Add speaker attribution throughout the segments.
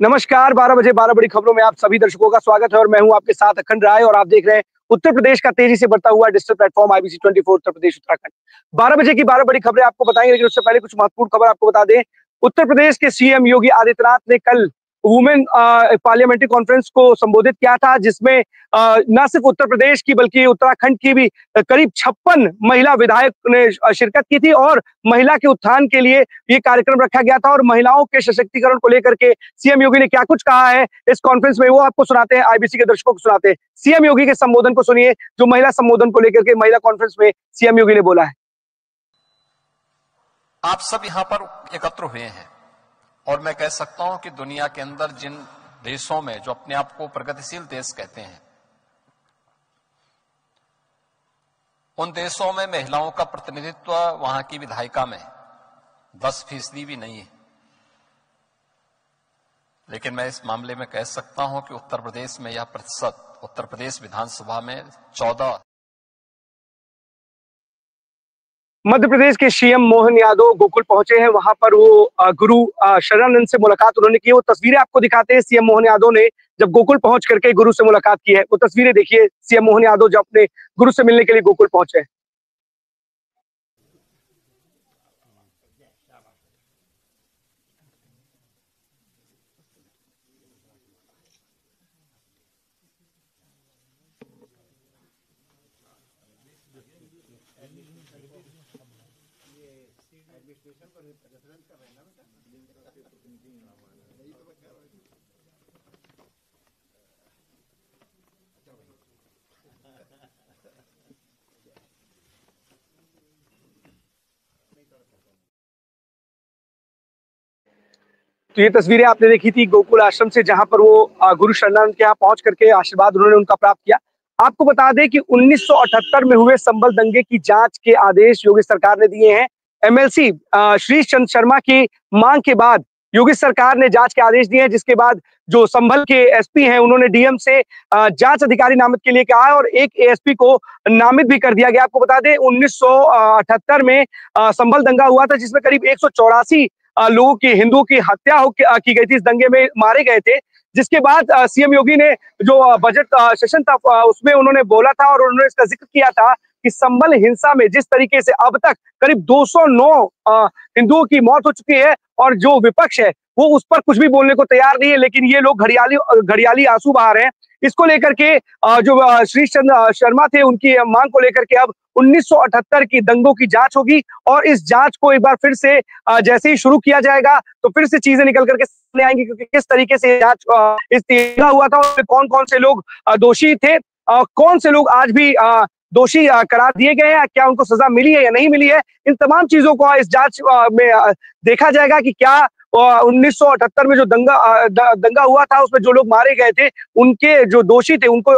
Speaker 1: नमस्कार, 12 बजे 12 बड़ी खबरों में आप सभी दर्शकों का स्वागत है और मैं हूं आपके साथ अखंड राय और आप देख रहे हैं उत्तर प्रदेश का तेजी से बढ़ता हुआ digital platform IBC 24 Uttar Pradesh Uttarakhand. 12 बजे की 12 बड़ी खबरें आपको बताएंगे, लेकिन उससे पहले कुछ महत्वपूर्ण खबर आपको बता दें। उत्तर प्रदेश के सीएम योगी आदित्यनाथ ने कल वुमेन पार्लियामेंट्री कॉन्फ्रेंस को संबोधित किया था, जिसमें न सिर्फ उत्तर प्रदेश की बल्कि उत्तराखंड की भी करीब 56 महिला विधायक ने शिरकत की थी और महिला के उत्थान के लिए ये कार्यक्रम रखा गया था और महिलाओं के सशक्तिकरण को लेकर के सीएम योगी ने क्या कुछ कहा है इस कॉन्फ्रेंस में, वो आपको सुनाते हैं, आईबीसी के दर्शकों को सुनाते हैं। सीएम योगी के संबोधन को सुनिए, जो महिला संबोधन को लेकर के महिला कॉन्फ्रेंस में सीएम योगी ने बोला है।
Speaker 2: आप सब यहाँ पर एकत्र हुए हैं और मैं कह सकता हूं कि दुनिया के अंदर जिन देशों में जो अपने आप को प्रगतिशील देश कहते हैं, उन देशों में महिलाओं का प्रतिनिधित्व वहां की विधायिका में 10% भी नहीं है। लेकिन मैं इस मामले में कह सकता हूं कि उत्तर प्रदेश में यह प्रतिशत उत्तर प्रदेश विधानसभा में 14।
Speaker 1: मध्य प्रदेश के सीएम मोहन यादव गोकुल पहुंचे हैं, वहां पर वो गुरु शरणानंद से मुलाकात उन्होंने की। वो तस्वीरें आपको दिखाते हैं, सीएम मोहन यादव ने जब गोकुल पहुंच करके गुरु से मुलाकात की है। वो तस्वीरें देखिए, सीएम मोहन यादव जब अपने गुरु से मिलने के लिए गोकुल पहुंचे हैं। तो ये तस्वीरें आपने देखी थी गोकुल आश्रम से, जहां पर वो गुरु शरणानंद के यहाँ पहुंच करके आशीर्वाद उन्होंने उनका प्राप्त किया। आपको बता दें कि 1978 में हुए संभल दंगे की जांच के आदेश योगी सरकार ने दिए हैं। एमएलसी श्री चंद शर्मा की मांग के बाद योगी सरकार ने जांच के आदेश दिए हैं, जिसके बाद जो संभल के एसपी हैं उन्होंने डीएम से जांच अधिकारी नामित के लिए कहा है और एक एएसपी को नामित भी कर दिया गया। आपको बता दें 1978 में संभल दंगा हुआ था, जिसमें करीब 184 लोगों की, हिंदुओं की हत्या की गई थी, इस दंगे में मारे गए थे। जिसके बाद सीएम योगी ने जो बजट सेशन था उसमें उन्होंने बोला था और उन्होंने इसका जिक्र किया था कि संभल हिंसा में जिस तरीके से अब तक करीब 209 हिंदुओं की मौत हो चुकी है और जो विपक्ष है वो उस पर कुछ भी बोलने को तैयार नहीं है, लेकिन ये लोग घड़ियाली आंसू बहा रहे हैं। इसको लेकर के जो श्री चंद शर्मा थे, उनकी मांग को लेकर के अब 1978 की दंगों की जांच होगी और इस जांच को एक बार फिर से जैसे ही शुरू किया जाएगा तो फिर से चीजें निकल करके सामने आएंगी, क्योंकि किस तरीके से जांच इस हुआ था और कौन कौन से लोग दोषी थे, कौन से लोग आज भी दोषी करार दिए गए हैं, क्या उनको सजा मिली है या नहीं मिली है। इन तमाम चीजों को इस जांच में देखा जाएगा कि क्या 1978 में जो दंगा हुआ था उसमें जो लोग मारे गए थे, उनके जो दोषी थे उनको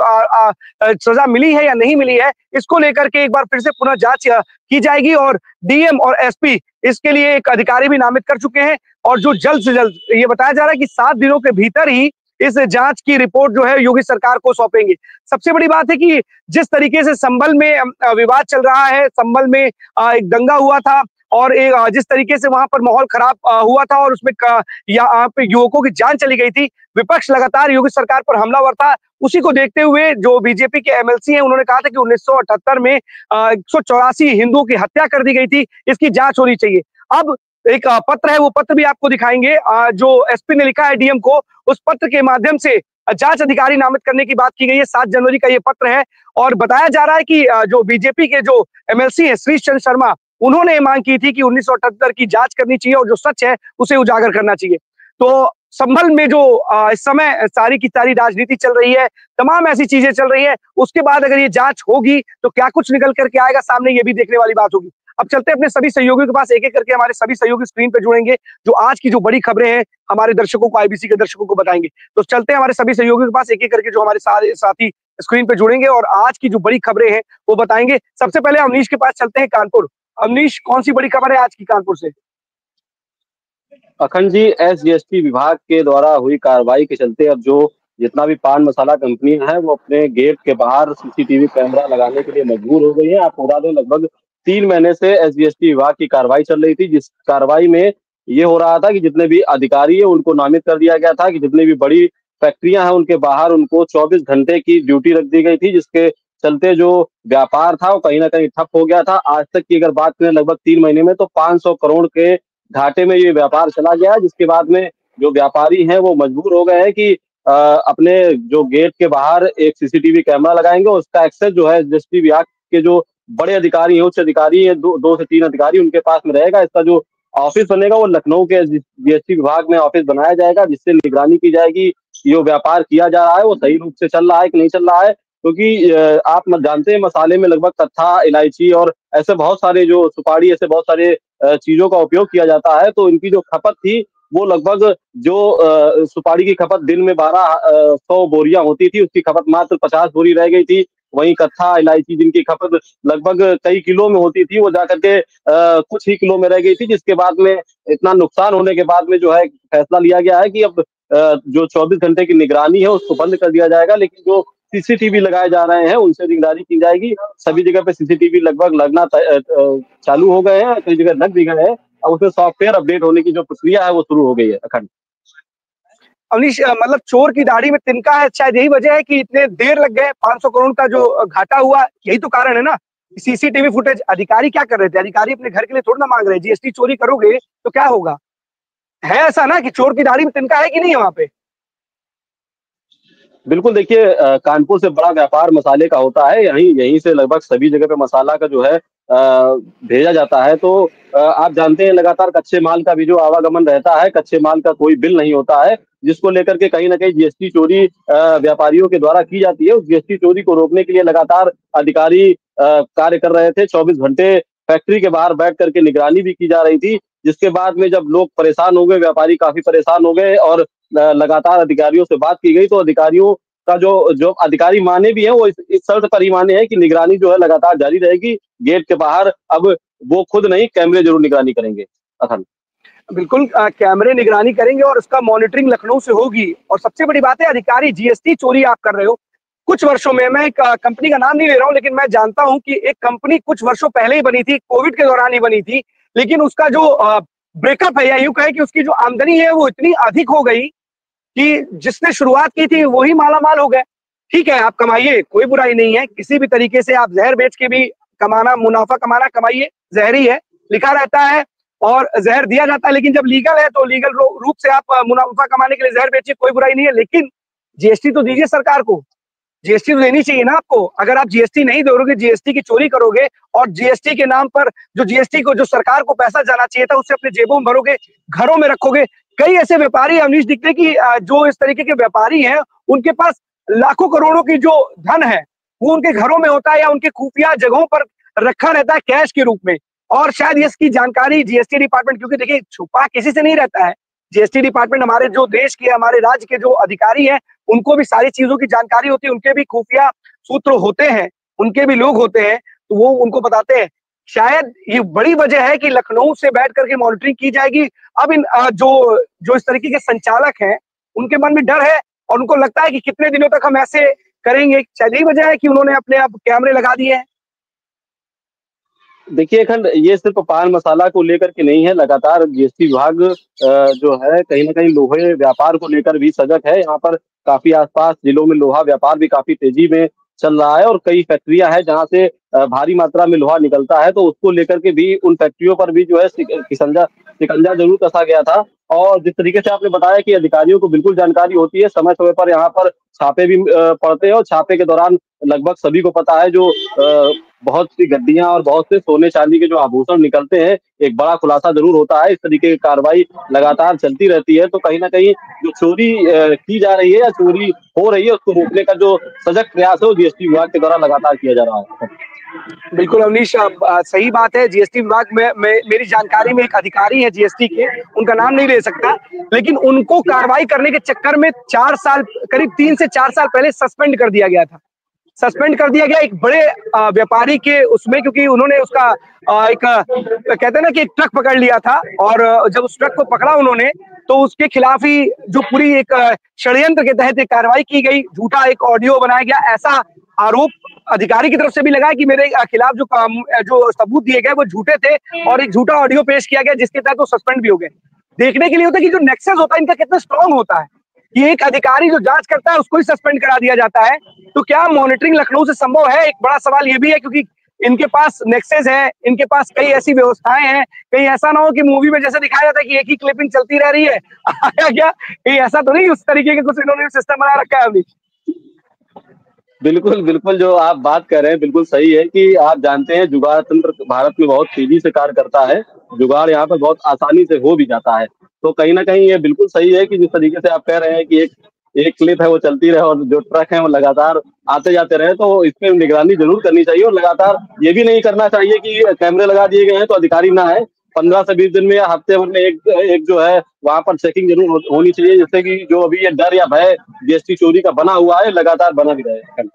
Speaker 1: सजा मिली है या नहीं मिली है। इसको लेकर के एक बार फिर से पुनः जांच की जाएगी और डीएम और एसपी इसके लिए एक अधिकारी भी नामित कर चुके हैं और जो जल्द से जल्द, ये बताया जा रहा है कि 7 दिनों के भीतर ही इस जांच की रिपोर्ट जो है योगी सरकार को सौंपेंगे। सबसे बड़ी बात है कि जिस तरीके से संभल में विवाद चल रहा है, संभल में एक दंगा हुआ था और जिस तरीके से वहां पर माहौल खराब हुआ था और उसमें यहाँ पे युवकों की जान चली गई थी, विपक्ष लगातार योगी सरकार पर हमलावर था। उसी को देखते हुए जो बीजेपी के एमएलसी हैं उन्होंने कहा था कि 1978 में 184 हिंदुओं की हत्या कर दी गई थी, इसकी जांच होनी चाहिए। अब एक पत्र है, वो पत्र भी आपको दिखाएंगे, जो एसपी ने लिखा है डीएम को, उस पत्र के माध्यम से जांच अधिकारी नामित करने की बात की गई है। 7 जनवरी का ये पत्र है और बताया जा रहा है कि जो बीजेपी के जो एमएलसी है श्री चंद शर्मा, उन्होंने मांग की थी कि 1978 की जांच करनी चाहिए और जो सच है उसे उजागर करना चाहिए। तो संभल में जो इस समय सारी की सारी राजनीति चल रही है, तमाम ऐसी चीजें चल रही है, उसके बाद अगर ये जांच होगी तो क्या कुछ निकल करके आएगा सामने, ये भी देखने वाली बात होगी। अब चलते हैं अपने सभी सहयोगियों के पास, एक एक करके हमारे सभी सहयोगी स्क्रीन पे जुड़ेंगे, जो आज की जो बड़ी खबरें हैं हमारे दर्शकों को, आईबीसी के दर्शकों को बताएंगे। तो चलते हैं हमारे सभी सहयोगियों के पास, एक एक करके जो हमारे साथी स्क्रीन पे जुड़ेंगे और आज की जो बड़ी खबरें हैं वो बताएंगे। सबसे पहले अवनीश के पास चलते हैं, कानपुर। अवनीश, कौन सी बड़ी खबर है आज की कानपुर से?
Speaker 3: अखंड जी, एसजीएसटी विभाग के द्वारा हुई कार्रवाई के चलते अब जो जितना भी पान मसाला कंपनियां हैं वो अपने गेट के बाहर सीसीटीवी कैमरा लगाने के लिए मजबूर हो गई हैं। आपको बता दें, लगभग 3 महीने से एसजीएसटी विभाग की कार्रवाई चल रही थी, जिस कार्रवाई में ये हो रहा था कि जितने भी अधिकारी है उनको नामित कर दिया गया था कि जितनी भी बड़ी फैक्ट्रियां हैं उनके बाहर उनको 24 घंटे की ड्यूटी रख दी गई थी, जिसके चलते जो व्यापार था वो कहीं न कहीं ठप हो गया था। आज तक की अगर बात करें लगभग 3 महीने में तो 500 करोड़ के घाटे में ये व्यापार चला गया, जिसके बाद में जो व्यापारी हैं वो मजबूर हो गए हैं कि अपने जो गेट के बाहर एक सीसीटीवी कैमरा लगाएँगे और उसका एक्सेस जो है जीएसटी विभाग के जो बड़े अधिकारी हैं, उच्च अधिकारी हैं, 2 से 3 अधिकारी उनके पास में रहेगा। इसका जो ऑफिस बनेगा वो लखनऊ के जीएसटी विभाग में ऑफिस बनाया जाएगा, जिससे निगरानी की जाएगी कि जो व्यापार किया जा रहा है वो सही रूप से चल रहा है कि नहीं चल रहा है। क्योंकि आप जानते हैं मसाले में लगभग कत्था, इलायची और ऐसे बहुत सारे जो सुपारी ऐसे बहुत सारे चीज़ों का उपयोग किया जाता है, तो इनकी जो खपत थी वो लगभग जो सुपारी की खपत दिन में 1,200 बोरियाँ होती थी, उसकी खपत मात्र 50 बोरी रह गई थी। वहीं कत्था, इलायची जिनकी खपत लगभग कई किलो में होती थी, वो जाकर के कुछ ही किलो में रह गई थी, जिसके बाद में इतना नुकसान होने के बाद में जो है फैसला लिया गया है कि अब जो 24 घंटे की निगरानी है उसको बंद कर दिया जाएगा, लेकिन जो सीसीटीवी लगाए जा रहे हैं उनसे निगरानी की जाएगी। सभी जगह पे सीसीटीवी लगभग लगना चालू हो गए हैं, कई जगह लग भी गए हैं। अब उसमें सॉफ्टवेयर अपडेट होने की जो प्रक्रिया है वो शुरू हो गई है अखंड।
Speaker 1: अवनीश, मतलब चोर की दाढ़ी में तिनका है, शायद यही वजह है कि इतने देर लग गए। 500 करोड़ का जो घाटा हुआ, यही तो कारण है ना। सीसीटीवी फुटेज, अधिकारी क्या कर रहे थे? अधिकारी अपने घर के लिए थोड़ा ना मांग रहे हैं। जीएसटी चोरी करोगे तो क्या होगा? है ऐसा ना कि चोर की दाढ़ी में तिनका है कि नहीं है वहां पे?
Speaker 3: बिल्कुल देखिए, कानपुर से बड़ा व्यापार मसाले का होता है, यहीं यहीं से लगभग सभी जगह पे मसाला का जो है भेजा जाता है। तो आप जानते हैं लगातार कच्चे माल का भी जो आवागमन रहता है, कच्चे माल का कोई बिल नहीं होता है, जिसको लेकर के कहीं न कहीं जीएसटी चोरी व्यापारियों के द्वारा की जाती है। उस जीएसटी चोरी को रोकने के लिए लगातार अधिकारी कार्य कर रहे थे। 24 घंटे फैक्ट्री के बाहर बैठ कर के निगरानी भी की जा रही थी, जिसके बाद में जब लोग परेशान हो गए, व्यापारी काफ़ी परेशान हो गए और लगातार अधिकारियों से बात की गई, तो अधिकारियों का जो जो अधिकारी माने भी हैं वो इस शर्त पर ही माने हैं कि निगरानी जो है लगातार जारी रहेगी गेट के बाहर। अब वो खुद नहीं, कैमरे जरूर निगरानी करेंगे। अखंड।
Speaker 1: बिल्कुल, कैमरे निगरानी करेंगे और उसका मॉनिटरिंग लखनऊ से होगी। और सबसे बड़ी बात है, अधिकारी जीएसटी चोरी आप कर रहे हो। कुछ वर्षों में, मैं एक कंपनी का नाम नहीं ले रहा हूं, लेकिन मैं जानता हूं कि एक कंपनी कुछ वर्षों पहले ही बनी थी, कोविड के दौरान ही बनी थी, लेकिन उसका जो ब्रेकअप है या यूं कहे कि उसकी जो आमदनी है वो इतनी अधिक हो गई कि जिसने शुरुआत की थी वही मालामाल हो गए। ठीक है, आप कमाइए, कोई बुराई नहीं है, किसी भी तरीके से आप जहर बेच के भी कमाना, मुनाफा कमाना, कमाइए, जहर ही है, लिखा रहता है और जहर दिया जाता है। लेकिन जब लीगल है तो लीगल रूप से आप मुनाफा कमाने के लिए जहर बेचिए, कोई बुराई नहीं है। लेकिन जीएसटी तो दीजिए सरकार को, जीएसटी तो देनी चाहिए ना आपको। अगर आप जीएसटी नहीं दोगे, जीएसटी की चोरी करोगे और जीएसटी के नाम पर जो जीएसटी को, जो सरकार को पैसा जाना चाहिए था, उससे अपने जेबों में भरोगे, घरों में रखोगे। कई ऐसे व्यापारी अवनीश दिखते हैं कि जो इस तरीके के व्यापारी हैं, उनके पास लाखों करोड़ों की जो धन है वो उनके घरों में होता है या उनके खुफिया जगहों पर रखा रहता है कैश के रूप में। और शायद इसकी जानकारी जीएसटी डिपार्टमेंट, क्योंकि देखिए छुपा किसी से नहीं रहता है, जीएसटी डिपार्टमेंट हमारे जो देश के, हमारे राज्य के जो अधिकारी हैं, उनको भी सारी चीजों की जानकारी होती है, उनके भी खुफिया सूत्र होते हैं, उनके भी लोग होते हैं, तो वो उनको बताते हैं। शायद ये बड़ी वजह है कि लखनऊ से बैठ करके मॉनिटरिंग की जाएगी। अब इन जो इस तरीके के संचालक हैं, उनके मन में डर है और उनको लगता है कि कितने दिनों तक हम ऐसे करेंगे। शायद यही वजह है कि उन्होंने अपने आप कैमरे लगा दिए हैं।
Speaker 3: देखिए अखंड, ये सिर्फ पान मसाला को लेकर के नहीं है, लगातार जीएसटी विभाग जो है कहीं न कहीं लोहे व्यापार को लेकर भी सजग है। यहाँ पर काफ़ी आस-पास जिलों में लोहा व्यापार भी काफ़ी तेज़ी में चल रहा है और कई फैक्ट्रियाँ हैं जहाँ से भारी मात्रा में लोहा निकलता है, तो उसको लेकर के भी उन फैक्ट्रियों पर भी जो है शिकंजा ज़रूर कसा गया था। और जिस तरीके से आपने बताया कि अधिकारियों को बिल्कुल जानकारी होती है, समय-समय पर यहाँ पर छापे भी पड़ते हैं और छापे के दौरान लगभग सभी को पता है जो बहुत सी गड्डियां और बहुत से सोने चांदी के जो आभूषण निकलते हैं, एक बड़ा खुलासा जरूर होता है। इस तरीके की कार्रवाई लगातार चलती रहती है, तो कहीं ना कहीं जो चोरी की जा रही है या चोरी हो रही है उसको रोकने का जो सजग प्रयास है वो जीएसटी विभाग के द्वारा लगातार किया जा रहा है।
Speaker 1: बिल्कुल अवनीश, सही बात है। जीएसटी विभाग में मेरी जानकारी में एक अधिकारी है जीएसटी के, उनका नाम नहीं ले सकता, लेकिन उनको कार्रवाई करने के चक्कर में 4 साल, करीब 3 से 4 साल पहले सस्पेंड कर दिया गया था। सस्पेंड कर दिया गया एक बड़े व्यापारी के उसमें, क्योंकि उन्होंने उसका एक कहते हैं ना कि एक ट्रक पकड़ लिया था और जब उस ट्रक को पकड़ा उन्होंने, तो उसके खिलाफ ही जो पूरी एक षड्यंत्र के तहत एक कार्रवाई की गई, झूठा एक ऑडियो बनाया गया, ऐसा आरोप अधिकारी की तरफ से भी लगा है कि मेरे खिलाफ जो सबूत दिए गए वो झूठे थे और एक झूठा ऑडियो पेश किया गया जिसके तहत वो सस्पेंड भी हो गए। देखने के लिए होता है कि जो नेक्सस होता है इनका कितना स्ट्रांग होता है कि एक अधिकारी जो जांच करता है उसको ही सस्पेंड करा दिया जाता है। तो क्या मॉनिटरिंग लखनऊ से संभव है? एक बड़ा सवाल ये भी है, क्योंकि इनके पास नेक्सेस है, इनके पास कई ऐसी व्यवस्थाएं हैं, कहीं ऐसा ना हो कि मूवी में जैसे दिखाया जाता है कि एक ही क्लिपिंग चलती रह रही है आया क्या, कहीं ऐसा तो नहीं उस तरीके के कुछ इन्होंने सिस्टम बना रखा है अभी?
Speaker 3: बिल्कुल, बिल्कुल, जो आप बात कर रहे हैं बिल्कुल सही है कि आप जानते हैं जुगाड़ तंत्र भारत में बहुत तेजी से कार्य करता है। जुगाड़ यहाँ पर बहुत आसानी से हो भी जाता है। तो कहीं न कहीं ये बिल्कुल सही है कि जिस तरीके से आप कह रहे हैं कि एक एक क्लिप है वो चलती रहे और जो ट्रक हैं वो लगातार आते-जाते रहे, तो इस पे निगरानी ज़रूर करनी चाहिए और लगातार ये भी नहीं करना चाहिए कि कैमरे लगा दिए गए हैं तो अधिकारी ना आए। 15 से 20 दिन में या हफ्ते भर में एक एक जो है वहाँ पर चेकिंग ज़रूर होनी चाहिए, जिससे कि जो अभी ये डर या भय जीएसटी चोरी का बना हुआ है लगातार बना भी रहे।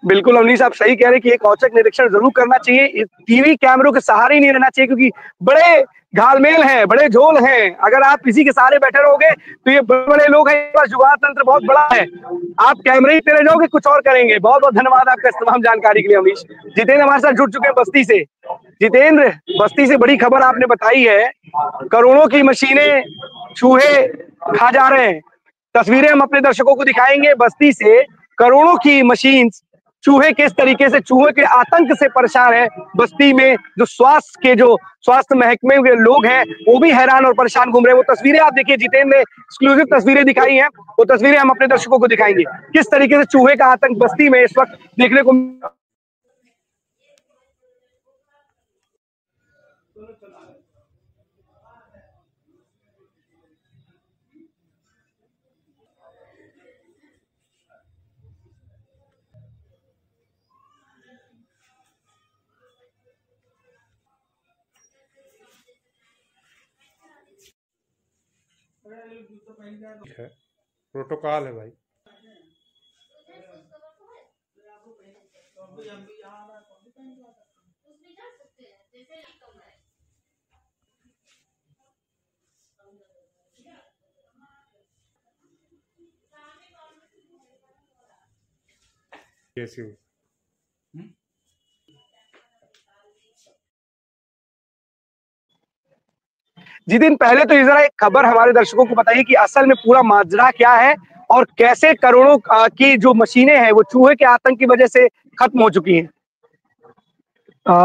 Speaker 1: बिल्कुल अवनीश, आप सही कह रहे हैं कि एक औचक निरीक्षण जरूर करना चाहिए। टीवी कैमरों के सहारे ही नहीं रहना चाहिए, क्योंकि बड़े घालमेल हैं, बड़े झोल हैं। अगर आप किसी के सहारे बैठे रहोगे तो ये बड़े बड़े लोग हैं, जुगाड़ तंत्र बहुत बड़ा है। आप कैमरे ही तेरे जाओगे, कुछ और करेंगे। बहुत बहुत धन्यवाद आपका इस तमाम जानकारी के लिए अवनीश। जितेंद्र हमारे साथ जुड़ चुके हैं बस्ती से। जितेंद्र, बस्ती से बड़ी खबर आपने बताई है, करोड़ों की मशीनें चूहे खा जा रहे हैं। तस्वीरें हम अपने दर्शकों को दिखाएंगे बस्ती से। करोड़ों की मशीन चूहे किस तरीके से चूहे के आतंक से परेशान है। बस्ती में जो स्वास्थ्य महकमे के लोग हैं वो भी हैरान और परेशान घूम रहे हैं। वो तस्वीरें आप देखिए, जितेंद्र ने एक्सक्लूसिव तस्वीरें दिखाई हैं, वो तस्वीरें हम अपने दर्शकों को दिखाएंगे किस तरीके से चूहे का आतंक बस्ती में इस वक्त देखने को।
Speaker 4: है प्रोटोकॉल है भाई। कैसी
Speaker 1: जितिन, पहले तो जरा एक खबर हमारे दर्शकों को बताइए कि असल में पूरा माजरा क्या है और कैसे करोड़ों की जो मशीनें हैं वो चूहे के आतंक की वजह से खत्म हो चुकी हैं।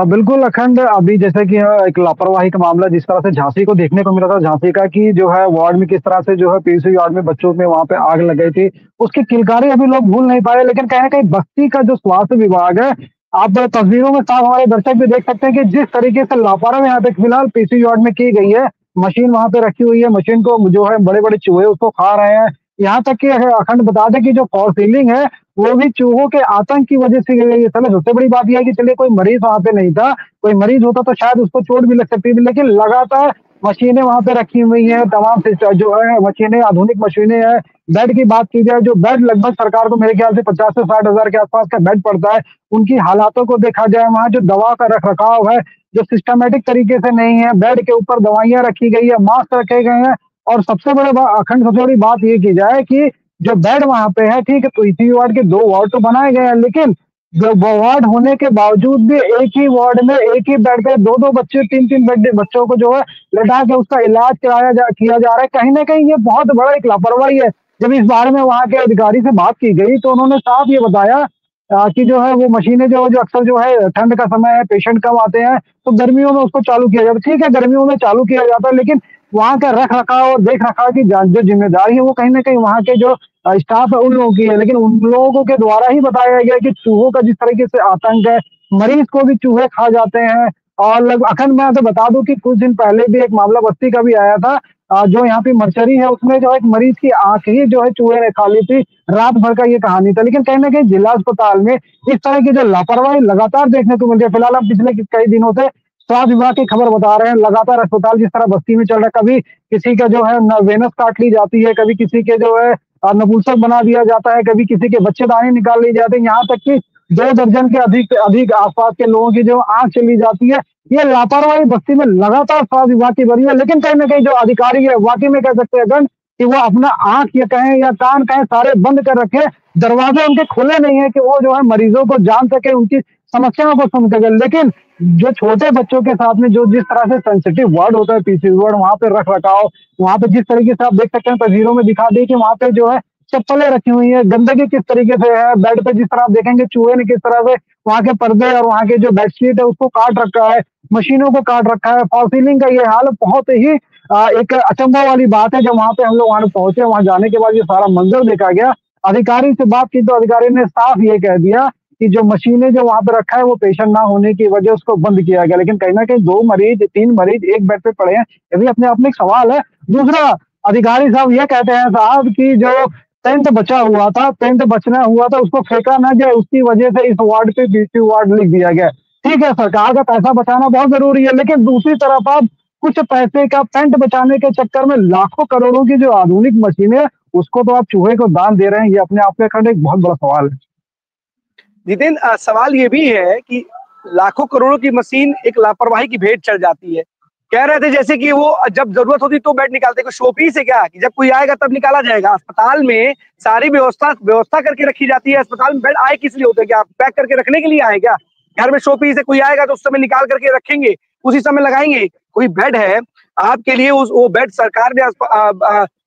Speaker 5: बिल्कुल अखंड, अभी जैसे कि एक लापरवाही का मामला जिस तरह से झांसी को देखने को मिला था, झांसी का कि जो है वार्ड में किस तरह से जो है पीयूसी वार्ड में बच्चों में वहां पे आग लग गई थी, उसकी किलकारी अभी लोग भूल नहीं पाए। लेकिन कहीं ना कहीं बस्ती का जो स्वास्थ्य विभाग है, आप तस्वीरों में साफ हमारे दर्शक भी देख सकते हैं कि जिस तरीके से लापरवाही यहाँ पे फिलहाल पीयूसी वार्ड में की गई है। मशीन वहां पे रखी हुई है, मशीन को जो है बड़े बड़े चूहे उसको खा रहे हैं। यहाँ तक कि अखंड बता दें कि जो फॉल सीलिंग है वो भी चूहों के आतंक की वजह से गई है। सबसे बड़ी बात यह है कि चलिए कोई मरीज वहां पे नहीं था, कोई मरीज होता तो शायद उसको चोट भी लग सकती थी, लेकिन लगातार मशीनें वहां पे रखी हुई हैं। तमाम जो है मशीनें, आधुनिक मशीनें हैं। बेड की बात की जाए, जो बेड लगभग सरकार को मेरे ख्याल से 50 से 60 हजार के आसपास का बेड पड़ता है। उनकी हालातों को देखा जाए, वहां जो दवा का रख रखाव है जो सिस्टमेटिक तरीके से नहीं है। बेड के ऊपर दवाइयां रखी गई है, मास्क रखे गए हैं। और सबसे अखंड सबसे बड़ी बात ये की जाए कि जो बेड वहां पे है, ठीक है, तो इसी वार्ड के 2 वार्ड तो बनाए गए हैं, लेकिन वार्ड होने के बावजूद भी एक ही वार्ड में एक ही बेड पे 2-2 बच्चे, 3-3 बच्चों को जो है लिटा के उसका इलाज किया जा रहा है। कहीं ना कहीं ये बहुत बड़ा एक लापरवाही है। जब इस बारे में वहां के अधिकारी से बात की गई तो उन्होंने साफ ये बताया कि जो है वो मशीनें जो अक्सर जो है ठंड का समय है, पेशेंट कम आते हैं, तो गर्मियों में उसको चालू किया जाता है। ठीक है, गर्मियों में चालू किया जाता है, लेकिन वहां का रख रखाव और देख रखाव की जो जिम्मेदारी है वो कहीं ना कहीं वहां के जो स्टाफ है उन लोगों की है। लेकिन उन लोगों के द्वारा ही बताया गया कि चूहों का जिस तरीके से आतंक है, मरीज को भी चूहे खा जाते हैं। और अखंड मैं आपको बता दूं कि कुछ दिन पहले भी एक मामला बस्ती का भी आया था, जो यहाँ पे मर्चरी है उसमें जो एक मरीज की आंख ही जो है चूहे ने खा ली थी। रात भर का ये कहानी था। लेकिन कहीं ना कहीं जिला अस्पताल में इस तरह की जो लापरवाही लगातार देखने को मिल रही है। फिलहाल हम पिछले कई दिनों से स्वास्थ्य विभाग की खबर बता रहे हैं। लगातार अस्पताल जिस तरह बस्ती में चल रहा है, कभी किसी का जो है वेनस काट ली जाती है, कभी किसी के जो है नपुंसक बना दिया जाता है, कभी किसी के बच्चेदानी निकाल ली जाते हैं, यहाँ तक कि 2 दर्जन के अधिक आसपास के लोगों की जो आंख चली जाती है। ये लापरवाही बस्ती में लगातार स्वास्थ्य विभाग की बनी है। लेकिन कहीं ना कहीं जो अधिकारी है वाकई में कह सकते हैं कि वो अपना आंख या कहें या कान कहें सारे बंद कर रखे, दरवाजे उनके खुले नहीं है कि वो जो है मरीजों को जान सके, उनकी समस्याओं को सुन सके। लेकिन जो छोटे बच्चों के साथ में जो जिस तरह से सेंसिटिव वार्ड होता है, पीसीयू वार्ड, वहां पे रख रखाव, वहां पे जिस तरीके से आप देख सकते हैं तस्वीरों में दिखा दी कि वहां पे जो है चप्पलें रखी हुई है, गंदगी किस तरीके से है, बेड पे जिस तरह आप देखेंगे चूहे ने किस तरह से वहां के पर्दे और वहां के जो बेडशीट है उसको काट रखा है, मशीनों को काट रखा है, फॉल सीलिंग का ये हाल बहुत ही एक अचंभा वाली बात है। जब वहां पे हम लोग वहां पहुंचे, वहां जाने के बाद ये सारा मंजर देखा गया, अधिकारी से बात की तो अधिकारी ने साफ ये कह दिया कि जो मशीनें जो वहां पे रखा है वो पेशेंट ना होने की वजह उसको बंद किया गया। लेकिन कहीं ना कहीं 2 मरीज 3 मरीज एक बेड पे पड़े हैं, ये भी अपने आप में एक सवाल है। दूसरा, अधिकारी साहब ये कहते हैं साहब कि जो टेंट बचा हुआ था, टेंट बचना हुआ था, उसको फेंका ना जाए, उसकी वजह से इस वार्ड पे पीसीयू वार्ड लिख दिया गया। ठीक है, सरकार का पैसा बचाना बहुत जरूरी है, लेकिन दूसरी तरफ आप कुछ पैसे का पेंट बचाने के चक्कर में लाखों करोड़ों की जो आधुनिक मशीनें हैं उसको तो आप चूहे को दान दे रहे हैं। ये अपने आप में खैर एक बहुत बड़ा सवाल है।
Speaker 1: जितेन, सवाल ये भी है कि लाखों करोड़ों की मशीन एक लापरवाही की भेंट चढ़ जाती है। कह रहे थे जैसे कि वो जब जरूरत होती तो बेड निकालते, कोई शोपीस है क्या कि जब कोई आएगा तब निकाला जाएगा? अस्पताल में सारी व्यवस्था करके रखी जाती है। अस्पताल में बेड आए किस लिए होते हैं? क्या पैक करके रखने के लिए आए क्या? घर में शोपीस है, कोई आएगा तो उस समय निकाल करके रखेंगे, उसी समय लगाएंगे। कोई बेड है आपके लिए, वो बेड सरकार ने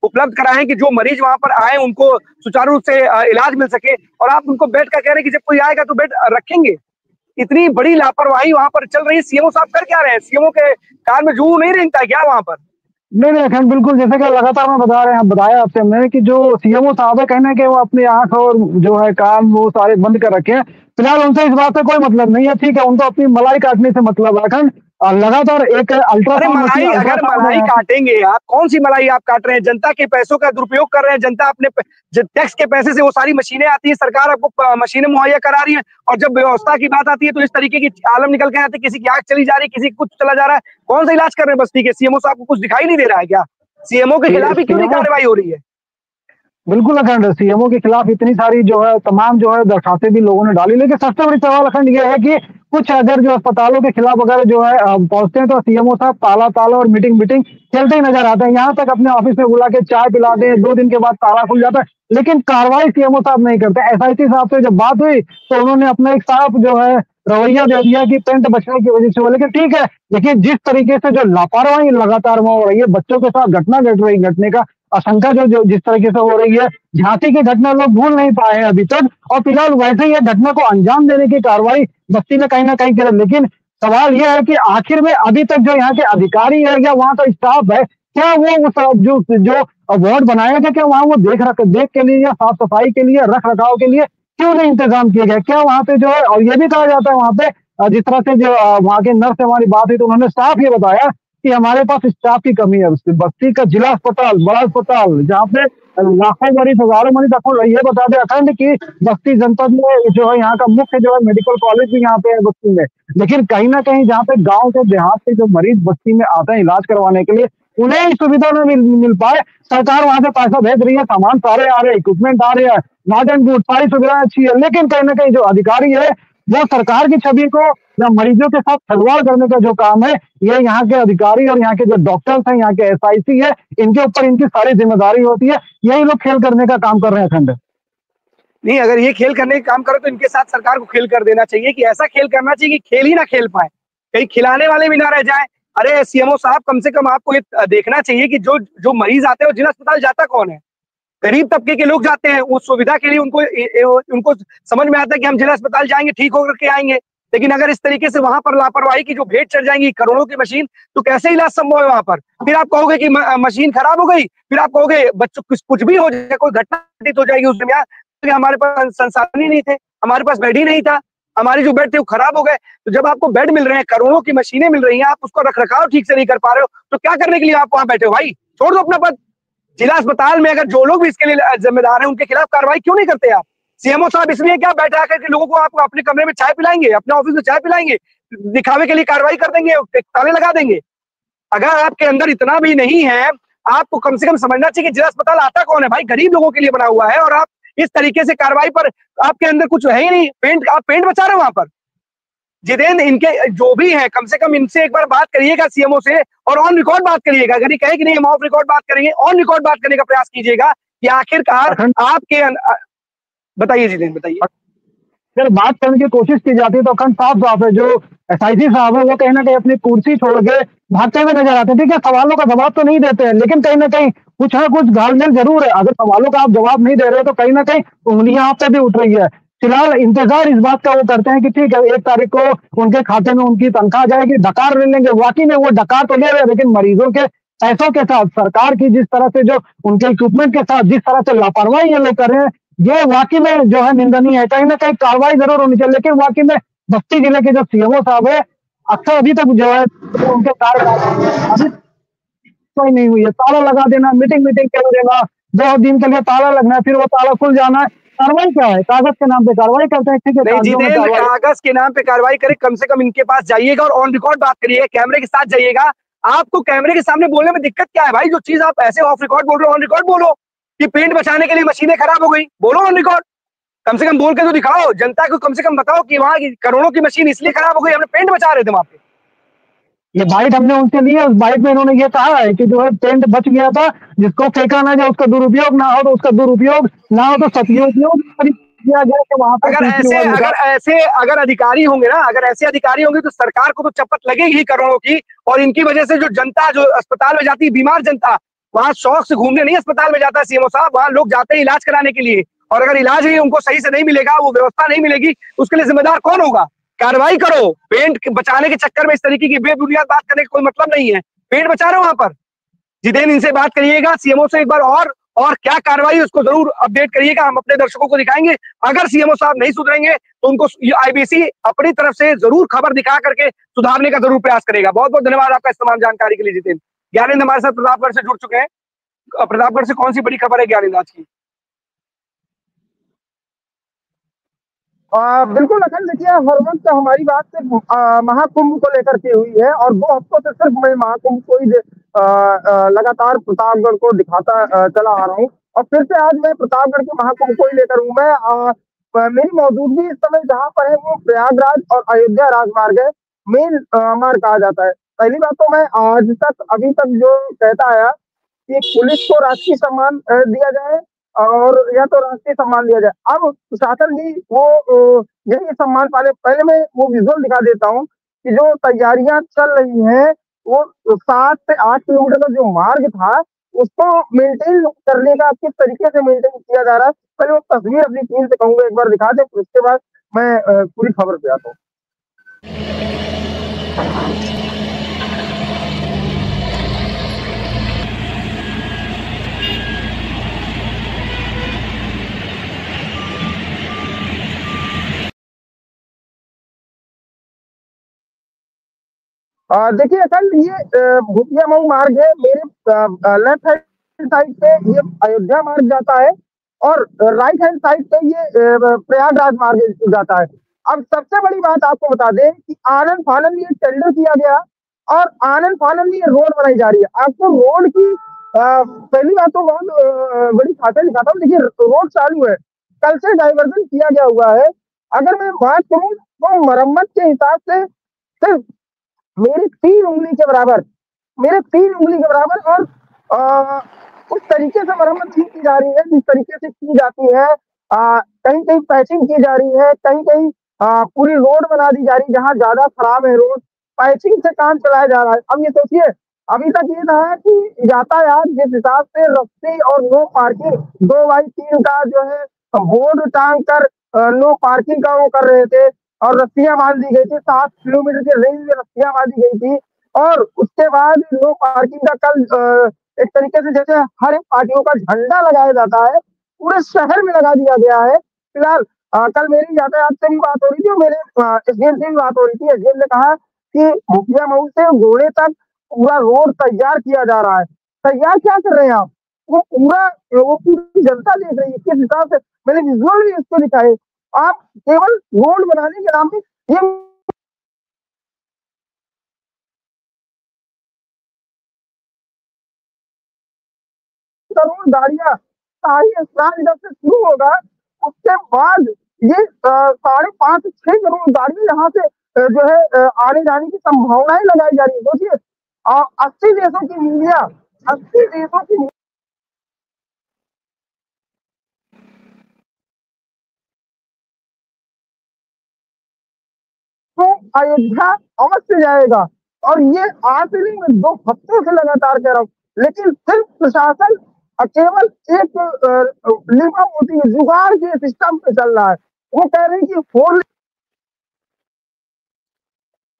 Speaker 1: उपलब्ध कराए कि जो मरीज वहां पर आए उनको सुचारू रूप से इलाज मिल सके, और आप उनको बेड का कह रहे हैं कि जब कोई आएगा तो बेड रखेंगे। इतनी बड़ी लापरवाही वहां पर चल रही है। सीएमओ साहब कर क्या रहे हैं? सीएमओ के कार में जू नहीं रेंगता क्या वहां पर?
Speaker 5: नहीं अखंड, बिल्कुल जैसे कि लगातार मैं बताया आपसे हमने कि जो सीएमओ साहब है, कहना है कि वो अपनी आंख और जो है कान वो सारे बंद कर रखे हैं। फिलहाल उनसे इस बात से कोई मतलब नहीं है, ठीक है, उनको अपनी मलाई काटने से मतलब है अखंड। लगातार एक
Speaker 1: अरे
Speaker 5: अल्ट्रासाउंड
Speaker 1: मलाई, अगर मलाई काटेंगे आप, कौन सी मलाई आप काट रहे हैं? जनता के पैसों का दुरुपयोग कर रहे हैं। जनता अपने टैक्स के पैसे से वो सारी मशीनें आती है, सरकार आपको मशीनें मुहैया करा रही है, और जब व्यवस्था की बात आती है तो इस तरीके की आलम निकल के आती है। किसी की आंख चली जा रही है, किसी कुछ चला जा रहा है। कौन सा इलाज कर रहे हैं बस्ती के? सीएमओ साहब को कुछ दिखाई नहीं दे रहा है क्या? सीएमओ के खिलाफ ही क्यों नहीं कार्रवाई हो रही है?
Speaker 5: बिल्कुल अखंड, सीएमओ के खिलाफ इतनी सारी जो है तमाम जो है दरखास्तें भी लोगों ने डाली, लेकिन सबसे बड़ी सवाल अखंड ये है कि कुछ अगर जो अस्पतालों के खिलाफ अगर जो है पहुंचते हैं तो सीएमओ साहब ताला और मीटिंग खेलते ही नजर आते हैं। यहाँ तक अपने ऑफिस में बुला के चाय पिला दें, 2 दिन के बाद ताला खुल जाता है, लेकिन कार्रवाई सीएमओ साहब नहीं करते। एसआईसी साहब से जब बात हुई तो उन्होंने अपना एक साफ जो है रवैया दे दिया कि पेंट बचने की वजह से हो। लेकिन ठीक है, लेकिन जिस तरीके से जो लापरवाही लगातार हो रही है, बच्चों के साथ घटना घटने का आशंका जो जिस तरीके से हो रही है, झांसी की घटना लोग भूल नहीं पाए हैं अभी तक, और फिलहाल वैसे ही घटना को अंजाम देने की कार्रवाई बस्ती में कहीं ना कहीं करे। लेकिन सवाल यह है कि आखिर में अभी तक जो यहाँ के अधिकारी है या वहाँ का स्टाफ है, क्या वो जो वार्ड बनाया गया, क्या वहाँ वो देख के लिए या साफ सफाई के लिए, रख रखाव के लिए क्यों नहीं इंतजाम किया गया? क्या वहाँ पे जो है, और ये भी कहा जाता है वहाँ पे जिस तरह से जो वहाँ के नर्स से हमारी बात हुई तो उन्होंने साफ ये बताया कि हमारे पास स्टाफ की कमी है। बस्ती का जिला अस्पताल, बड़ा अस्पताल, जहाँ पे लाखों मरीज, हजारों मरीज, ये बता दें अखंड की बस्ती जनपद में जो है यहाँ का मुख्य जो है मेडिकल कॉलेज भी यहाँ पे है बस्ती में, लेकिन कहीं ना कहीं जहाँ पे गांव के देहात से जो मरीज बस्ती में आते हैं इलाज करवाने के लिए, उन्हें सुविधा न मिल पाए। सरकार वहां से पैसा भेज रही है, सामान सारे आ रहे हैं, इक्विपमेंट आ रहे हैं, नॉट एंड गुड, सारी सुविधाएं अच्छी है, लेकिन कहीं ना कहीं जो अधिकारी है वो सरकार की छवि को या मरीजों के साथ खिलवाड़ करने का जो काम है, ये यहाँ के अधिकारी और यहाँ के जो डॉक्टर्स हैं, यहाँ के एसआईसी है, इनके ऊपर इनकी सारी जिम्मेदारी होती है। यही लोग खेल करने का काम कर रहे हैं अखंड।
Speaker 1: नहीं, अगर ये खेल करने का काम करो तो इनके साथ सरकार को खेल कर देना चाहिए, कि ऐसा खेल करना चाहिए कि खेल ही ना खेल पाए, कहीं खिलाने वाले भी ना रह जाए। अरे सीएमओ साहब, कम से कम आपको ये देखना चाहिए कि जो मरीज आते हैं वो जिला अस्पताल जाता कौन है? गरीब तबके के लोग जाते हैं, उस सुविधा के लिए उनको समझ में आता है कि हम जिला अस्पताल जाएंगे, ठीक होकर के आएंगे। लेकिन अगर इस तरीके से वहां पर लापरवाही की जो भेंट चढ़ जाएंगी करोड़ों की मशीन, तो कैसे इलाज संभव है वहां पर? फिर आप कहोगे कि मशीन खराब हो गई, फिर आप कहोगे बच्चों कुछ भी हो जाए, कोई घटना घटित हो जाएगी उस दरमियान, हमारे पास संसाधन ही नहीं थे, हमारे पास बेड ही नहीं था, हमारे जो बेड थे वो खराब हो गए। तो जब आपको बेड मिल रहे हैं, करोड़ों की मशीनें मिल रही हैं, आप उसको रख रखाव ठीक से नहीं कर पा रहे हो, तो क्या करने के लिए आप वहां बैठे हो? भाई छोड़ दो अपना पद। जिला अस्पताल में अगर जो लोग भी इसके लिए जिम्मेदार हैं, उनके खिलाफ कार्रवाई क्यों नहीं करते आप? सीएमओ साहब इसलिए क्या बैठा करके लोगों को आपको अपने कमरे में चाय पिलाएंगे, अपने ऑफिस में चाय पिलाएंगे, दिखावे के लिए कार्रवाई कर देंगे, ताले लगा देंगे? अगर आपके अंदर इतना भी नहीं है, आपको कम से कम समझना चाहिए कि जिला अस्पताल आता कौन है? भाई गरीब लोगों के लिए बना हुआ है, और आप इस तरीके से कार्रवाई पर आपके अंदर कुछ है ही नहीं। आप पेंट बचा रहे हो वहां पर। जितेंद्र इनके जो भी है कम से कम इनसे एक बार बात करिएगा सीएमओ से, और ऑन रिकॉर्ड बात करिएगा। अगर ये कहे कि नहीं हम ऑफ रिकॉर्ड बात करेंगे, ऑन रिकॉर्ड बात करने का प्रयास कीजिएगा कि आखिरकार आपके बताइए जितेंद्र, बताइए।
Speaker 5: अगर बात करने की कोशिश की जाती है तो अखंड साफ साफ है, जो एसआईसी साहब है वो कहीं ना कहीं अपनी कुर्सी छोड़ के भागते हुए नजर आते हैं। ठीक है, सवालों का जवाब तो नहीं देते हैं, लेकिन कहीं ना कहीं कुछ ना कुछ घालमेल जरूर है। अगर सवालों का आप जवाब नहीं दे रहे हो तो कहीं ना कहीं उंगलियां आप पे भी उठ रही है। फिलहाल इंतजार इस बात का वो करते हैं कि ठीक है 1 तारीख को उनके खाते में उनकी तनख्वाह जाएगी, डकार ले लेंगे। वाकई में वो डकार तो ले रहे हैं, लेकिन मरीजों के पैसों के साथ सरकार की जिस तरह से जो उनके इक्विपमेंट के साथ जिस तरह से लापरवाही ये लोग कर रहे हैं, ये वाकई में जो है निंदनीय है। कहीं ना कहीं कार्रवाई जरूर होनी चाहिए, लेकिन वाकई में बस्ती जिले के जो सीएमओ साहब है अक्सर अभी तक जो है तो उनके कार्य अभी कोई नहीं हुई है। ताला लगा देना, मीटिंग मीटिंग कर देना, 2 दिन के लिए ताला लगना, फिर वो ताला खुल जाना है। कार्रवाई क्या है? कागज के नाम पे कार्रवाई करते हैं। ठीक है,
Speaker 1: नहीं जितेंद्र, कागज के नाम पे कार्रवाई करे, कम से कम इनके पास जाइएगा और ऑन रिकॉर्ड बात करिए, कैमरे के साथ जाइएगा। आपको कैमरे के सामने बोलने में दिक्कत क्या है भाई? जो चीज आप ऐसे ऑफ रिकॉर्ड बोल रहे हो, ऑन रिकॉर्ड बोलो कि पेंट बचाने के लिए मशीनें खराब हो गई, बोलो ऑन रिकॉर्ड। कम से कम बोल के तो दिखाओ, जनता को कम से कम बताओ कि वहां की करोड़ों की मशीन इसलिए खराब हो गई, हमने पेंट बचा रहे थे वहां पे।
Speaker 5: ये बाइट हमने उनसे ली है, उस बाइट में इन्होंने ये कहा है कि जो है पेंट बच गया था, जिसको फेंका ना जाए, उसका दुरुपयोग ना हो तो उसका दुरुपयोग ना हो तो सदुपयोग किया जाए। कि वहां पर
Speaker 1: अगर अधिकारी होंगे ना, अगर ऐसे अधिकारी होंगे तो सरकार को तो चपत लगेगी करोड़ों की। और इनकी वजह से जो जनता जो अस्पताल में जाती है, बीमार जनता, वहां शौक से घूमने नहीं अस्पताल में जाता है सीएमओ साहब, वहां लोग जाते हैं इलाज कराने के लिए। और अगर इलाज ही उनको सही से नहीं मिलेगा, वो व्यवस्था नहीं मिलेगी, उसके लिए जिम्मेदार कौन होगा? कार्रवाई करो। पेंट बचाने के चक्कर में इस तरीके की बेबुनियाद बात करने का कोई मतलब नहीं है। पेंट बचा रहे हो वहां पर। जितेंद्र इनसे बात करिएगा, सीएमओ से एक बार, और क्या कार्रवाई उसको जरूर अपडेट करिएगा, हम अपने दर्शकों को दिखाएंगे। अगर सीएमओ साहब नहीं सुधरेंगे तो उनको आईबीसी अपनी तरफ से जरूर खबर दिखा करके सुधारने का जरूर प्रयास करेगा। बहुत बहुत धन्यवाद आपका इस तमाम जानकारी के लिए जितेंद्र। ज्ञानेंद्र हमारे साथ प्रतापगढ़ से जुड़ चुके हैं। प्रतापगढ़ से कौन सी बड़ी खबर है ज्ञानेंद्र आज की?
Speaker 6: बिल्कुल अखंड, देखिए हर वक्त हमारी बात सिर्फ महाकुंभ को लेकर के हुई है, और 2 हफ्तों से सिर्फ मैं महाकुंभ को ही लगातार प्रतापगढ़ को दिखाता चला आ रहा हूँ। और फिर से आज मैं प्रतापगढ़ के महाकुंभ को ही लेकर हूँ। मैं मेरी मौजूदगी इस समय जहाँ पर है वो प्रयागराज और अयोध्या राजमार्ग है, मेन मार्ग कहा जाता है। पहली बात तो मैं आज तक अभी तक जो कहता आया कि पुलिस को राष्ट्रीय सम्मान दिया जाए, और या तो राष्ट्रीय सम्मान दिया जाए। अब प्रशासन भी वो यही सम्मान पाले। पहले मैं वो विजुअल दिखा देता हूँ कि जो तैयारियां चल रही हैं, वो 7 से 8 किलोमीटर का जो मार्ग था उसको मेंटेन करने का किस तरीके से मेंटेन किया जा रहा है, पहले वो तस्वीर अपनी टीम से कहूंगा एक बार दिखा दे, उसके बाद मैं पूरी खबर पे आता हूँ। देखिए अखंड, ये भूतिया मऊ मार्ग है। मेरे लेफ्ट हैंड साइड पे ये अयोध्या मार्ग जाता है, और राइट हैंड साइड पे ये प्रयागराज मार्ग जाता है। अब सबसे बड़ी बात आपको बता दें कि आनंद फानंद ये टेंडर किया गया, और आनंद फानंद ये रोड बनाई जा रही है। आपको रोड की पहली बात तो बहुत बड़ी खासियत दिखाता हूँ। देखिए रोड चालू है, कल से डाइवर्जन किया गया हुआ है। अगर मैं बात करूँ तो मरम्मत के हिसाब से सिर्फ मेरी 3 उंगली के बराबर, और उस तरीके से मरम्मत की जा रही है जिस तरीके से की जाती है। कहीं कहीं पैचिंग की जा रही है, कहीं कहीं पूरी रोड बना दी जा रही है। जहाँ ज्यादा खराब है रोड, पैचिंग से काम चलाया जा रहा है। अब ये सोचिए, अभी तक ये था कि यातायात जिस हिसाब से रस्ते और नो पार्किंग 2x3 का जो है बोर्ड टांग कर नो पार्किंग का वो कर रहे थे, और रस्सियां बांध दी गई थी, 7 किलोमीटर की रेंज में रस्सियां बांधी गई थी। और उसके बाद नो पार्किंग का कल एक तरीके से जैसे हर एक पार्टियों का झंडा लगाया जाता है, पूरे शहर में लगा दिया गया है। फिलहाल कल मेरी यातायात से भी बात हो रही थी, और मेरे एसडीएम से भी बात हो रही थी। एसडीएम ने कहा कि मुखिया मऊ से घोड़े तक पूरा रोड तैयार किया जा रहा है। तैयार क्या कर रहे हैं आप? वो पूरी जनता देख रही है किस हिसाब से। मैंने विजुअल भी इसको दिखाए। आप केवल रोड बनाने के नाम पे ये करोड़ गाड़ियां, सारी स्नान जब से शुरू होगा उसके बाद ये 5.5 से 6 करोड़ गाड़ियां यहाँ से जो है आने जाने की संभावनाएं लगाई जा रही है। सोचिए 80 देशों की मीडिया, 80 देशों की तो अयोध्या अवश्य जाएगा। और ये आज से नहीं, मैं 2 हफ्तों से लगातार कह रहा हूँ, लेकिन सिर्फ प्रशासन केवल एक लिबा मोती जुगाड़ के सिस्टम पे चल रहा है। वो कह रहे हैं कि 4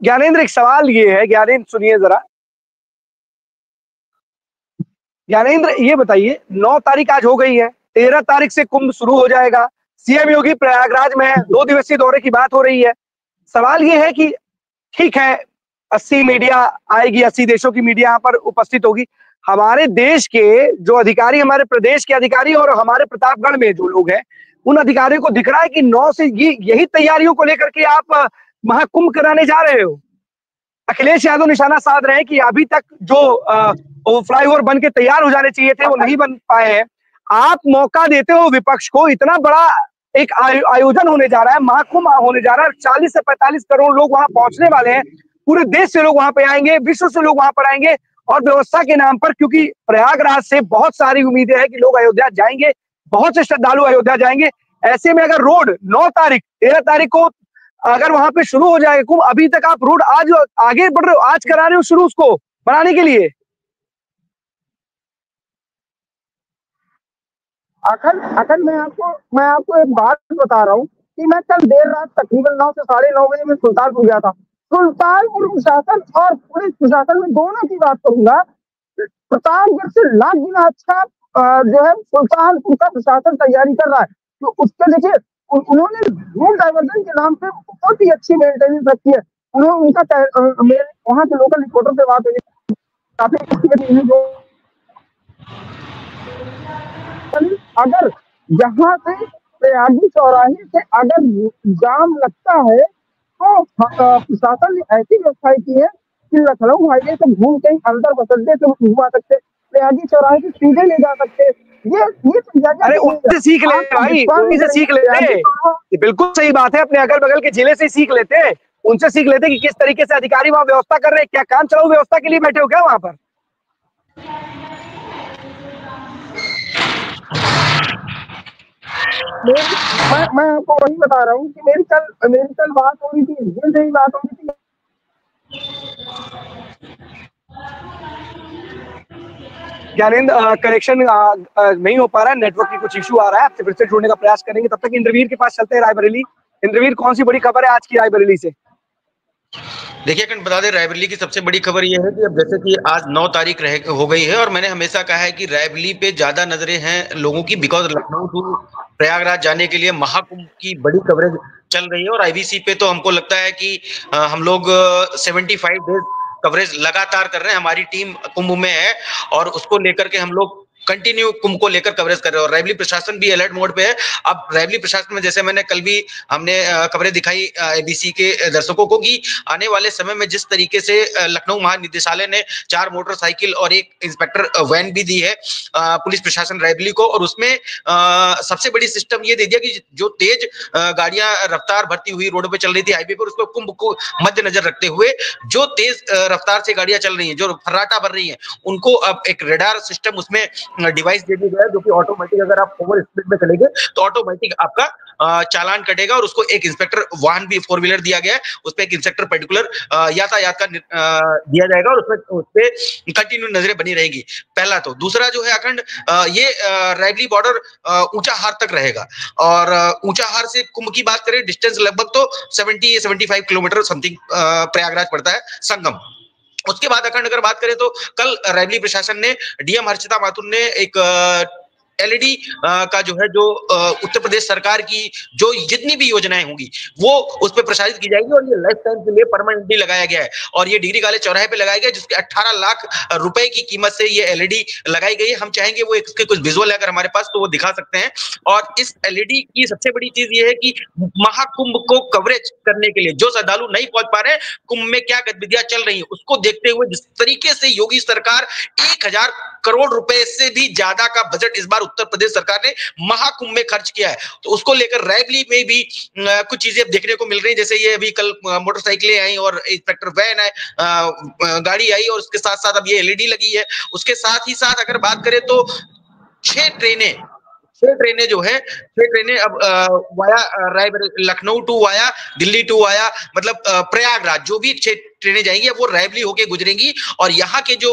Speaker 1: ज्ञानेंद्र, एक सवाल ये है, ज्ञानेंद्र सुनिए जरा। ज्ञानेंद्र ये बताइए, 9 तारीख आज हो गई है, 13 तारीख से कुंभ शुरू हो जाएगा। सीएम योगी प्रयागराज में है, 2 दिवसीय दौरे की बात हो रही है। सवाल ये है कि ठीक है 80 मीडिया आएगी, 80 देशों की मीडिया यहाँ पर उपस्थित होगी। हमारे देश के जो अधिकारी, हमारे प्रदेश के अधिकारी और हमारे प्रतापगढ़ में जो लोग हैं, उन अधिकारियों को दिख रहा है कि 9 से यही तैयारियों को लेकर के आप महाकुंभ कराने जा रहे हो। अखिलेश यादव निशाना साध रहे हैं कि अभी तक जो फ्लाईओवर बन के तैयार हो जाने चाहिए थे वो नहीं बन पाए हैं। आप मौका देते हो विपक्ष को, इतना बड़ा एक आयोजन होने जा रहा है, महाकुंभ होने जा रहा है, 40 से 45 करोड़ लोग वहां पहुंचने वाले हैं, पूरे देश से लोग वहां पे आएंगे, विश्व से लोग वहां पर आएंगे, और व्यवस्था के नाम पर, क्योंकि प्रयागराज से बहुत सारी उम्मीदें हैं कि लोग अयोध्या जाएंगे, बहुत से श्रद्धालु अयोध्या जाएंगे। ऐसे में अगर रोड 9 तारीख 13 तारीख को अगर वहां पे शुरू हो जाएगा कुंभ, अभी तक आप रोड आज आगे बढ़ रहे हो, आज करा रहे हो शुरू उसको बनाने के लिए।
Speaker 6: अखंड मैं आपको एक बात बता रहा हूँ कि मैं कल देर रात तकरीबन 9 से 9:30 बजे में सुल्तानपुर गया था। सुल्तानपुर प्रशासन और पुलिस प्रशासन में दोनों की बात करूंगा, प्रतापगढ़ से लाख गुना अच्छा जो है सुल्तानपुर का प्रशासन तैयारी कर रहा है। तो उसके देखिए उन्होंने रूट डाइवर्जन के नाम पे बहुत ही अच्छी मेंटेनेंस रखी है। उन्होंने उनका वहाँ के लोकल रिपोर्टर से बात हुई, काफी जो अगर यहाँ से प्रयागी चौराहे से अगर जाम लगता है तो प्रशासन ने ऐसी व्यवस्थाएं की है कि लखनऊ हाईवे से घूम के अंदर बसड्डे से घुमा सकते, प्रयागी चौराहे से सीधे ले जा सकते। ये
Speaker 1: अरे उनसे सीख ले भाई, उन्हीं से सीख लेते। बिल्कुल सही बात है, अपने अगल बगल के जिले से सीख लेते, उनसे सीख लेते कि किस तरीके से अधिकारी वहां व्यवस्था कर रहे हैं। क्या काम चलाऊ व्यवस्था के लिए बैठे हो क्या वहां पर?
Speaker 6: मैं आपको वही बता रहा हूँ कि मेरी कल बात हो रही थी, जिन से ही बात हो रही थी।
Speaker 1: ज्ञानेंद्र, कनेक्शन नहीं हो पा रहा है, नेटवर्क की कुछ इशू आ रहा है, आपसे फिर से जुड़ने का प्रयास करेंगे। तब तक इंद्रवीर के पास चलते हैं, रायबरेली। इंद्रवीर, कौन सी बड़ी खबर है आज की रायबरेली से?
Speaker 7: देखिए अखंड, बता दें रायबरेली की सबसे बड़ी खबर यह है कि अब जैसे कि आज 9 तारीख हो गई है और मैंने हमेशा कहा है कि रायबरेली पे ज्यादा नजरें हैं लोगों की, बिकॉज लखनऊ टू प्रयागराज जाने के लिए महाकुंभ की बड़ी कवरेज चल रही है। और आईबीसी पे तो हमको लगता है कि हम लोग 75 डेज कवरेज लगातार कर रहे हैं, हमारी टीम कुंभ में है और उसको लेकर के हम लोग कंटिन्यू कुंभ को लेकर कवरेज कर रहे हैं। और रायबरेली प्रशासन भी अलर्ट मोड पे है। अब रायबरेली प्रशासन में, जैसे मैंने कल भी हमने खबरें दिखाई एबीसी के दर्शकों को, कि आने वाले समय में जिस तरीके से लखनऊ महानिदेशालय ने 4 मोटरसाइकिल और 1 इंस्पेक्टर वैन भी दी है पुलिस प्रशासन रायबरेली को, और उसमें सबसे बड़ी सिस्टम ये दे दिया कि जो तेज गाड़ियां रफ्तार भरती हुई रोड पे चल रही थी हाईवे पर, उसको कुंभ को मद्देनजर रखते हुए जो तेज रफ्तार से गाड़ियां चल रही हैं, जो फर्राटा भर रही हैं, उनको अब एक रेडार सिस्टम उसमें डिवाइस दे दिया गया है, जो कि ऑटोमेटिक अगर आप ओवर स्पीड में चलेंगे तो ऑटोमेटिक आपका चालान कटेगा। और उसको एक इंस्पेक्टर वाहन भी 4 व्हीलर दिया गया है, उस पर एक इंस्पेक्टर पर्टिकुलर यातायात का दिया जाएगा और उसमें उस पर कंटिन्यू नजरें बनी रहेगी। पहला तो। दूसरा जो है अखंड, ये रायबरेली बॉर्डर ऊंचाहार तक रहेगा। और ऊंचाहार से कुंभ की बात करें, डिस्टेंस लगभग तो 75 किलोमीटर समथिंग प्रयागराज पड़ता है संगम। उसके बाद अखंड अगर बात करें तो कल रायबरेली प्रशासन ने, डीएम हर्षिता माथुर ने एक एलईडी का जो है, जो उत्तर प्रदेश सरकार की जो जितनी भी योजनाएं होंगी वो उस पर प्रसारित की जाएगी। और ये लाइफ टाइम के लिए परमानेंटली लगाया गया है और ये डिग्री कॉलेज चौराहे पे लगाया गया, जिसके 18 लाख रुपए की कीमत से ये एलईडी लगाई गई है। हम चाहेंगे वो इसके कुछ विजुअल है अगर हमारे पास तो वो दिखा सकते हैं। और इस एलईडी की सबसे बड़ी चीज ये है कि महाकुंभ को कवरेज करने के लिए जो श्रद्धालु नहीं पहुंच पा रहे, कुंभ में क्या गतिविधियां चल रही है उसको देखते हुए, जिस तरीके से योगी सरकार 1000 करोड़ रुपए से भी ज्यादा का बजट इस बार उत्तर प्रदेश सरकार ने महाकुंभ में खर्च किया है। तो उसको लेकर रायबरेली में भी कुछ चीजें देखने को मिल रही है, जैसे ये अभी कल मोटरसाइकिलें आई और इंस्पेक्टर वैन है, गाड़ी आई और उसके साथ साथ अब ये एलईडी लगी है। उसके साथ ही साथ अगर बात करें तो 6 ट्रेनें जो है, 6 ट्रेनें अब via Raebareli, Lucknow two via Delhi two via मतलब प्रयागराज, जो भी 6 ट्रेनें जाएंगी अब वो रायबरेली होके गुजरेंगी। और यहाँ के जो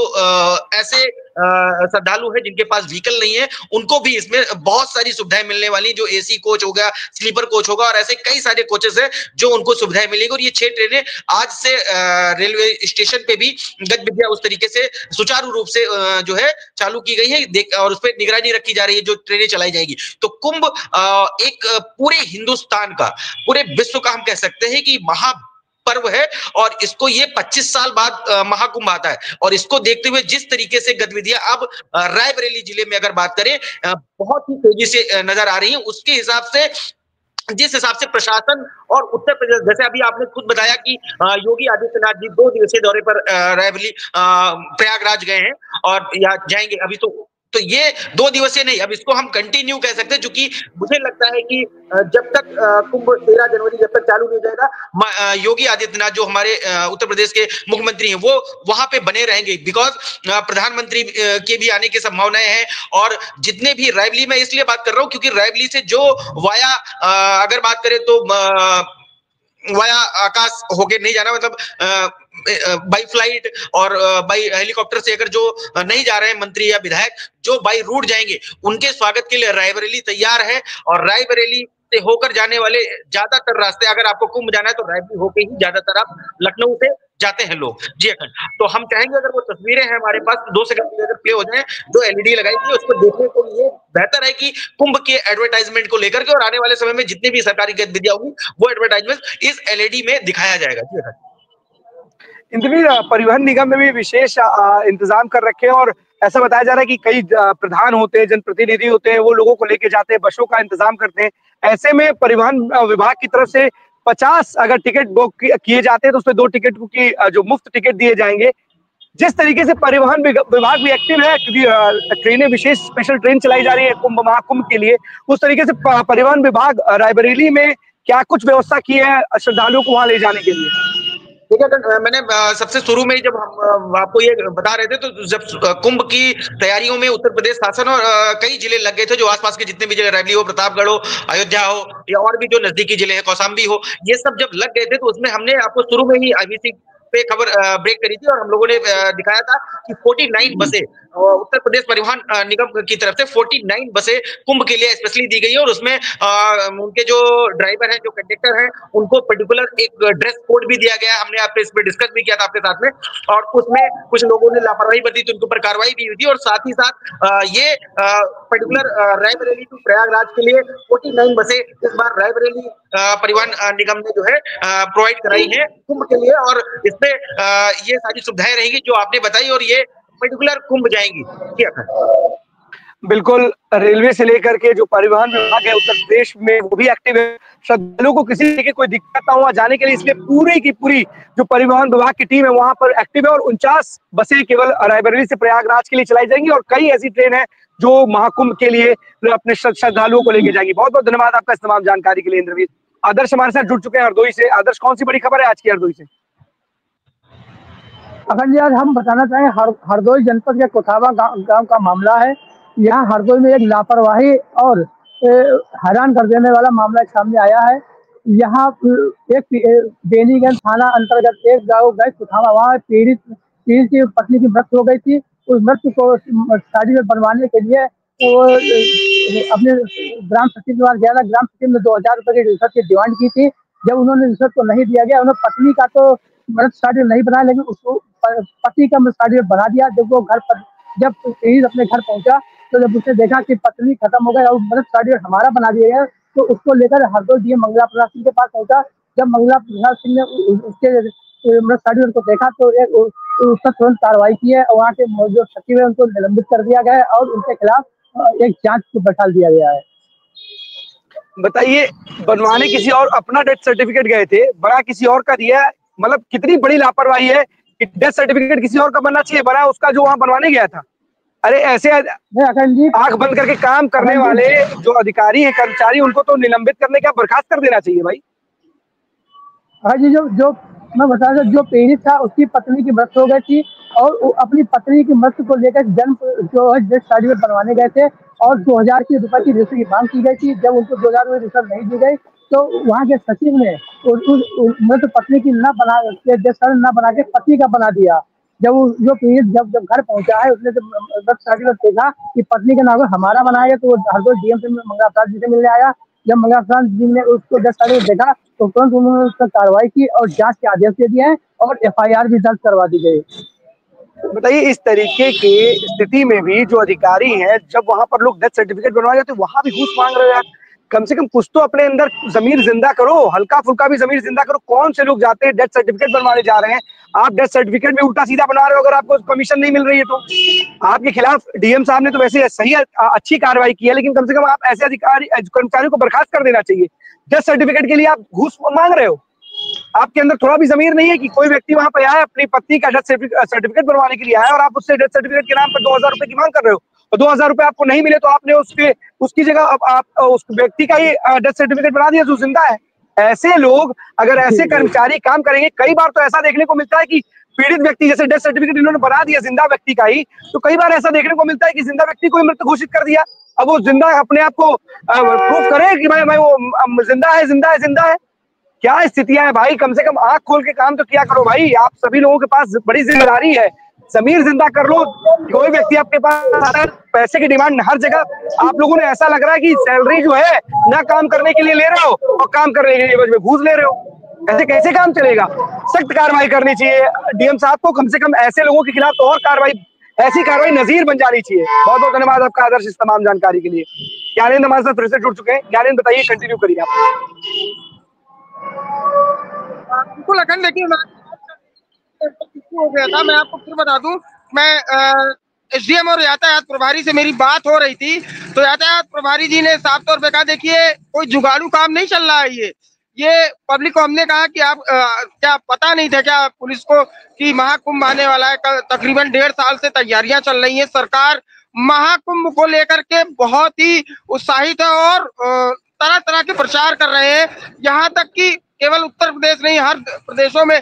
Speaker 7: ऐसे श्रद्धालु है जिनके पास व्हीकल नहीं है, उनको भी इसमें बहुत सारी सुविधाएं मिलने वाली, जो एसी कोच होगा, स्लीपर कोच होगा और ऐसे कई सारे कोचेस है जो उनको सुविधाएं मिलेंगी। और ये 6 ट्रेनें आज से रेलवे स्टेशन पे भी गतिविधियां उस तरीके से सुचारू रूप से जो है चालू की गई है और उस पर निगरानी रखी जा रही है जो ट्रेनें चलाई जाएगी। तो कुंभ एक पूरे हिंदुस्तान का, पूरे विश्व का हम कह सकते हैं कि पर्व है और इसको ये 25 साल बाद महाकुंभ आता है। और इसको देखते हुए जिस तरीके से गतिविधियां अब रायबरेली जिले में अगर बात करें बहुत ही तेजी से नजर आ रही है, उसके हिसाब से जिस हिसाब से प्रशासन और उत्तर प्रदेश, जैसे अभी आपने खुद बताया कि योगी आदित्यनाथ जी 2 दिवसीय दौरे पर रायबरेली प्रयागराज गए हैं और या जाएंगे अभी। तो ये 2 दिवसीय नहीं, अब इसको हम कंटिन्यू कह सकते हैं, क्योंकि मुझे लगता है कि जब तक कुंभ 13 जनवरी जब तक चालू नहीं हो जाएगा, योगी आदित्यनाथ जो हमारे उत्तर प्रदेश के मुख्यमंत्री हैं वो वहां पे बने रहेंगे, बिकॉज प्रधानमंत्री के भी आने की संभावनाएं हैं। और जितने भी रायबरेली, मैं इसलिए बात कर रहा हूं क्योंकि रायबरेली से जो वाया अगर बात करें तो वाया आकाश होके नहीं जाना, मतलब बाई फ्लाइट और बाई हेलीकॉप्टर से अगर जो नहीं जा रहे हैं मंत्री या विधायक, जो बाई रूट जाएंगे, उनके स्वागत के लिए रायबरेली तैयार है। और रायबरेली से होकर जाने वाले ज्यादातर रास्ते, अगर आपको कुंभ जाना है तो रायबरेली होके ही ज्यादातर आप लखनऊ से जाते हैं लोग। जी अखंड, तो हम चाहेंगे अगर वो तस्वीरें हैं हमारे पास 2 सेकंड अगर प्ले हो जाए, जो एलईडी लगाई थी उसको देखने को ये बेहतर है कि कुंभ के एडवर्टाइजमेंट को लेकर के और आने वाले समय में जितनी भी सरकारी गतिविधियां होंगी वो एडवर्टाइजमेंट इस एलईडी में दिखाया जाएगा। जी अखंड,
Speaker 1: इंद्रवीर, परिवहन निगम ने भी विशेष इंतजाम कर रखे हैं और ऐसा बताया जा रहा है कि कई प्रधान होते हैं, जनप्रतिनिधि होते हैं, वो लोगों को लेके जाते हैं, बसों का इंतजाम करते हैं। ऐसे में परिवहन विभाग की तरफ से 50 अगर टिकट बुक किए जाते हैं तो उसमें 2 टिकट की जो मुफ्त टिकट दिए जाएंगे। जिस तरीके से परिवहन विभाग भी एक्टिव है, क्योंकि ट्रेनें विशेष स्पेशल ट्रेन चलाई जा रही है कुंभ महाकुंभ के लिए, उस तरीके से परिवहन विभाग रायबरेली में क्या कुछ व्यवस्था की है श्रद्धालुओं को वहां ले जाने के लिए?
Speaker 7: ठीक है, मैंने सबसे शुरू में ही जब हम आपको ये बता रहे थे तो जब कुंभ की तैयारियों में उत्तर प्रदेश शासन और कई जिले लग गए थे, जो आसपास के जितने भी जिले, रायबरेली हो, प्रतापगढ़ हो, अयोध्या हो या और भी जो नजदीकी जिले हैं, कौशाम्बी हो, ये सब जब लग गए थे तो उसमें हमने आपको शुरू में ही IBC पे खबर ब्रेक करी थी और हम लोगों ने दिखाया था कि 49 बसें उत्तर प्रदेश परिवहन निगम की तरफ से 49 बसें कुंभ के लिए स्पेशली दी गई है। और उसमें उनके जो ड्राइवर हैं, जो कंडक्टर हैं, उनको पर्टिकुलर एक ड्रेस कोड भी दिया गया है। हमने आपसे इस पर डिस्कस भी किया था आपके साथ में, और उसमें कुछ लोगों ने लापरवाही बरती तो उनके ऊपर कार्रवाई भी हुई थी। और साथ ही साथ ये पर्टिकुलर रायबरेली टू प्रयागराज के लिए 49 बसें इस बार रायबरेली परिवहन निगम ने जो है प्रोवाइड कराई है कुंभ के लिए। और इसमें ये सारी सुविधाएं रहेंगी जो आपने बताई और ये पर्टिकुलर कुंभ जाएंगी।
Speaker 1: बिल्कुल, रेलवे से लेकर के जो परिवहन विभाग है उत्तर प्रदेश में वो भी एक्टिव है। श्रद्धालुओं को किसी तरीके कोई दिक्कत ना हुआ जाने के लिए, इसलिए पूरी की पूरी जो परिवहन विभाग की टीम है वहां पर एक्टिव है। और 49 बसें केवल रायबरेली से प्रयागराज के लिए चलाई जाएंगी और कई ऐसी ट्रेन है जो महाकुंभ के लिए अपने श्रद्धालुओं को लेके जाएंगी। बहुत बहुत धन्यवाद आपका इस तमाम जानकारी के लिए इंद्रवीर। आदर्श हमारे साथ जुड़ चुके हैं हरदोई से। आदर्श, कौन सी बड़ी खबर है आज की हरदोई से?
Speaker 6: अखंड जी, आज हम बताना चाहेंगे हरदोई जनपद के कोथावा गांव का मामला है। यहाँ हरदोई में एक लापरवाही और हैरान कर देने वाला मामला सामने आया है। यहाँ एक बेनीगंज थाना अंतर्गत एक गाँव गए कोथावा, वहाँ पीड़ित की पत्नी की मृत्यु हो गई थी। उस मृत्यु को शादी में बनवाने के लिए वो अपने ग्राम सचिव के पास गया था। ग्राम सचिव ने 2000 रुपए की रिश्वत की डिमांड की थी। जब उन्होंने रिश्वत को नहीं दिया गया, उन्होंने पत्नी का तो मृत सर्टिफिकेट नहीं बनाया, लेकिन उसको पति का मृत सर्टिफिकेट बना दिया। जब वो घर पर जब अपने घर पहुंचा तो जब उसने देखा कि पत्नी खत्म हो गई और मृत सर्टिफिकेट हमारा बना दिया गया, तो उसको लेकर हरदोई डीएम मंगला प्रसाद सिंह के पास पहुंचा। जब मंगला प्रसाद सिंह ने उसके मृत सर्टिफिकेट को देखा तो उस पर तुरंत कार्रवाई की है और वहाँ के जो सचिव है उनको निलंबित कर दिया गया है और उनके खिलाफ एक जांच को बैठा दिया गया है।
Speaker 1: बताइए, बनवाने किसी और अपना डेथ सर्टिफिकेट गए थे, बड़ा किसी और का दिया है, मतलब कितनी बड़ी लापरवाही है कि डेथ सर्टिफिकेट किसी और का बनना चाहिए, बना उसका जो वहां बनवाने गया था। अरे ऐसे
Speaker 6: अखंड जी,
Speaker 1: आंख बंद करके काम करने वाले जो अधिकारी हैं, कर्मचारी, उनको तो निलंबित करने का, बर्खास्त कर देना चाहिए भाई।
Speaker 6: हाँ जी, जो मैं बता रहा, जो पीड़ित था उसकी पत्नी की मृत्यु हो गई थी और वो अपनी पत्नी की मृत्यु को लेकर जन्म जो है डेथ सर्टिफिकेट बनवाने गए थे और 2000 की रुपए की रजिस्ट्री की मांग की गई थी। जब उनको 2000 रुपए रिश्वत नहीं दी गई तो वहाँ के सचिव ने मृत पत्नी की न बना के डेथ सर्टिफिकेट न बना के पति का बना दिया। जब जो पीड़ित जब घर पहुंचा है, उसने जब डेथ सर्टिफिकेट देखा कि पत्नी का नाम हमारा बनाया, तो वो हरदोई डीएम से मंगला प्रसाद जी से मिलने आया। जब मंगला प्रसाद जी ने उसको डेथ सर्टिफिकेट देखा तो तुरंत उन्होंने उस पर कार्रवाई की और जांच के आदेश दे दिए हैं और एफआईआर भी दर्ज करवा दी गई।
Speaker 1: बताइए, इस तरीके की स्थिति में भी जो अधिकारी हैं, जब वहां पर लोग डेथ सर्टिफिकेट बनवा जाते हैं, वहां भी घूस मांग रहे हैं। कम से कम कुछ तो अपने अंदर जमीर जिंदा करो, हल्का फुल्का भी जमीर जिंदा करो। कौन से लोग जाते हैं डेथ सर्टिफिकेट बनवाने जा रहे हैं, आप डेथ सर्टिफिकेट में उल्टा सीधा बना रहे हो। अगर आपको कमीशन नहीं मिल रही है तो आपके खिलाफ डीएम साहब ने तो वैसे सही अच्छी कार्रवाई की है, लेकिन कम से कम आप ऐसे अधिकारी कर्मचारियों को बर्खास्त कर देना चाहिए। डेथ सर्टिफिकेट के लिए आप घूस मांग रहे हो। आपके अंदर थोड़ा भी जमीर नहीं है कि कोई व्यक्ति वहां पे आया, अपनी पत्नी का डेथ सर्टिफिकेट बनवाने के लिए आया और आप उससे डेथ सर्टिफिकेट के नाम पर 2000 रुपए की मांग कर रहे हो, और 2000 रुपए आपको नहीं मिले तो आपने उसकी जगह आप उस व्यक्ति का ही डेथ सर्टिफिकेट बना दिया जो जिंदा है। ऐसे लोग, अगर ऐसे कर्मचारी काम करेंगे, कई बार तो ऐसा देखने को मिलता है कि पीड़ित व्यक्ति, जैसे डेथ सर्टिफिकेट इन्होंने बना दिया जिंदा व्यक्ति का ही, तो कई बार ऐसा देखने को मिलता है कि जिंदा व्यक्ति को ही मृत घोषित कर दिया। अब वो जिंदा अपने आप को प्रूफ करे कि भाई वो जिंदा है। क्या स्थितियां है भाई, कम से कम आंख खोल के काम तो किया करो भाई। आप सभी लोगों के पास बड़ी जिम्मेदारी है, जमीर जिंदा कर लो। कोई व्यक्ति आपके पास आता है, पैसे की डिमांड हर जगह। आप लोगों ने ऐसा लग रहा है कि सैलरी जो है ना काम करने के लिए ले रहे हो और काम करने के लिए घूस ले रहे हो। ऐसे कैसे काम चलेगा? सख्त कार्रवाई करनी चाहिए डीएम साहब को। कम से कम ऐसे लोगों के खिलाफ तो और ऐसी कार्रवाई नजीर बन जानी चाहिए। बहुत बहुत धन्यवाद आपका आदर्श इस तमाम जानकारी के लिए। ज्ञानेंद्र हमारे साथ फिर से जुड़ चुके हैं। ज्ञानेंद्र, बताइए, कंटिन्यू करिए आप।
Speaker 8: बिल्कुल अखंड, देखिए हो गया था, मैं आपको फिर बता दूं। मैं एसडीएम और यातायात प्रभारी से मेरी बात हो रही थी, तो यातायात प्रभारी जी ने साफ तौर पे कहा, देखिए कोई जुगाड़ू काम नहीं चल रहा है। ये पब्लिक को हमने कहा कि आप क्या पता नहीं था क्या पुलिस को कि महाकुंभ आने वाला है? तकरीबन 1.5 साल से तैयारियां चल रही हैं। सरकार महाकुंभ को लेकर के बहुत ही उत्साहित है और तरह तरह के प्रचार कर रहे हैं। यहाँ तक कि केवल उत्तर प्रदेश नहीं, हर प्रदेशों में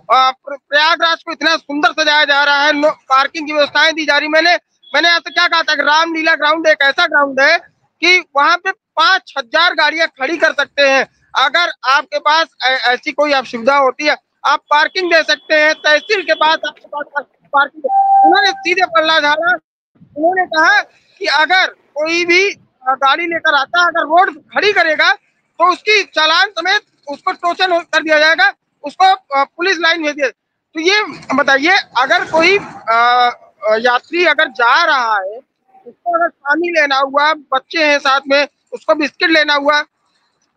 Speaker 8: प्रयागराज को इतना सुंदर सजाया जा रहा है, पार्किंग की व्यवस्थाएं दी जा रही। मैंने ऐसा क्या कहा था, रामलीला ग्राउंड एक ऐसा ग्राउंड है कि वहां पे 5000 गाड़ियां खड़ी कर सकते हैं। अगर आपके पास ऐसी कोई सुविधा होती है, आप पार्किंग दे सकते हैं। तहसील के पास आपके पास पार्किंग। उन्होंने सीधे पल्ला झाड़ा। उन्होंने कहा कि अगर कोई भी गाड़ी लेकर आता है, अगर रोड खड़ी करेगा तो उसकी चालान समेत उसको टोचन कर दिया जाएगा, उसको पुलिस लाइन भेज दिया। तो ये बताइए, अगर कोई यात्री अगर जा रहा है, उसको अगर पानी लेना हुआ, बच्चे हैं साथ में, उसको बिस्किट लेना हुआ,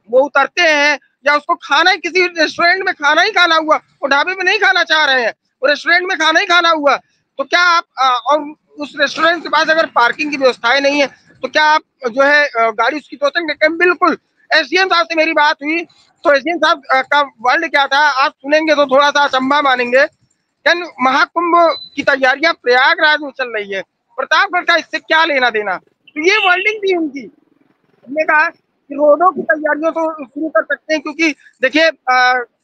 Speaker 8: वो उतरते हैं, या उसको खाना ही किसी रेस्टोरेंट में खाना ही खाना हुआ, वो ढाबे में नहीं खाना चाह रहे हैं, वो रेस्टोरेंट में खाना ही खाना हुआ, तो क्या आप और उस रेस्टोरेंट के पास अगर पार्किंग की व्यवस्थाएं नहीं है तो क्या आप जो है गाड़ी उसकी टोचन करके? बिल्कुल। एसडीएम साहब से मेरी बात हुई तो एसडीएम साहब का वर्ड क्या था, आप सुनेंगे तो थोड़ा सा अचंभा मानेंगे। महाकुंभ की तैयारियां प्रयागराज में चल रही है, प्रतापगढ़ का इससे क्या लेना देना? तो ये वर्डिंग थी उनकी। हमने कहा कि रोडों की तैयारियों तो शुरू कर सकते हैं, क्योंकि देखिए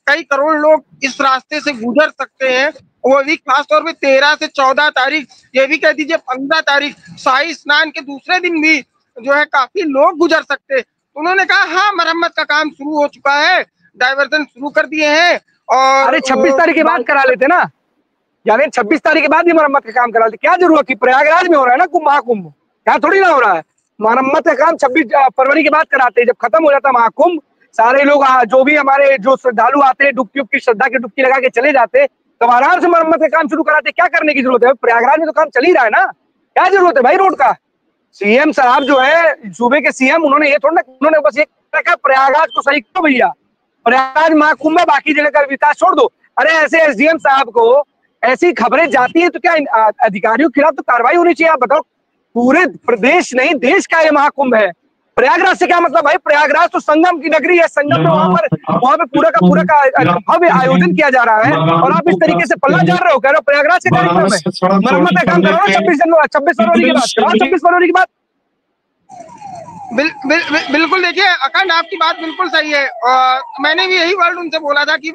Speaker 8: कई करोड़ लोग इस रास्ते से गुजर सकते हैं, वो भी खासतौर पे 13 से 14 तारीख, ये भी कह दीजिए 15 तारीख, शाही स्नान के दूसरे दिन भी जो है काफी लोग गुजर सकते। उन्होंने कहा हाँ, मरम्मत का काम शुरू हो चुका है, डायवर्जन शुरू कर दिए हैं। और
Speaker 1: अरे 26 तारीख के बाद करा लेते ना, यानी 26 तारीख के बाद भी मरम्मत का काम करा लेते। क्या जरूरत थी? प्रयागराज में हो रहा है ना महाकुंभ, यहाँ थोड़ी ना हो रहा है। मरम्मत का काम 26 फरवरी के बाद कराते हैं, जब खत्म हो जाता महाकुंभ। सारे लोग जो भी हमारे जो श्रद्धालु आते हैं, डुबकी की श्रद्धा की डुबकी लगा के चले जाते, तब आराम से मरम्मत का काम शुरू कराते। क्या करने की जरूरत है? प्रयागराज में तो काम चल ही रहा है ना, क्या जरूरत है भाई रोड का? सीएम साहब जो है, सूबे के सीएम, उन्होंने ये थोड़ा ना, उन्होंने बस ये कहा प्रयागराज को सही करो भैया, प्रयागराज महाकुंभ है, बाकी जगह का विकास छोड़ दो। अरे ऐसे एसडीएम साहब को ऐसी खबरें जाती है तो क्या अधिकारियों के खिलाफ तो कार्रवाई होनी चाहिए? आप बताओ, पूरे प्रदेश नहीं देश का ये महाकुंभ है, प्रयागराज से क्या मतलब भाई? प्रयागराज तो संगम की नगरी है, संगम में वहां पे पूरा का भव्य आयोजन किया जा रहा है और आप इस तरीके से पल्ला झाड़ रहे हो, कह रहे हो प्रयागराज के कार्यक्रम में मरम्मत का काम करो ना 26 फरवरी के बाद, 26 फरवरी के बाद।
Speaker 8: बिल्कुल देखिए अखंड, आपकी बात बिल्कुल सही है। मैंने भी यही वर्ड उनसे बोला था कि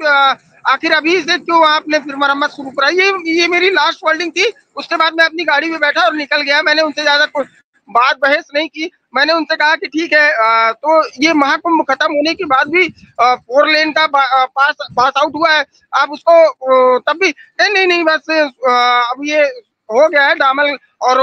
Speaker 8: आखिर अभी से क्यों आपने फिर मरम्मत शुरू कराई। ये मेरी लास्ट वर्डिंग थी। उसके बाद मैं अपनी गाड़ी में बैठा और निकल गया। मैंने उनसे ज्यादा कोई बात बहस नहीं की। मैंने उनसे कहा कि ठीक है, तो ये महाकुंभ खत्म होने के बाद भी 4 लेन का पास आउट हुआ है, आप उसको तब भी नहीं बस अब ये हो गया है डामल और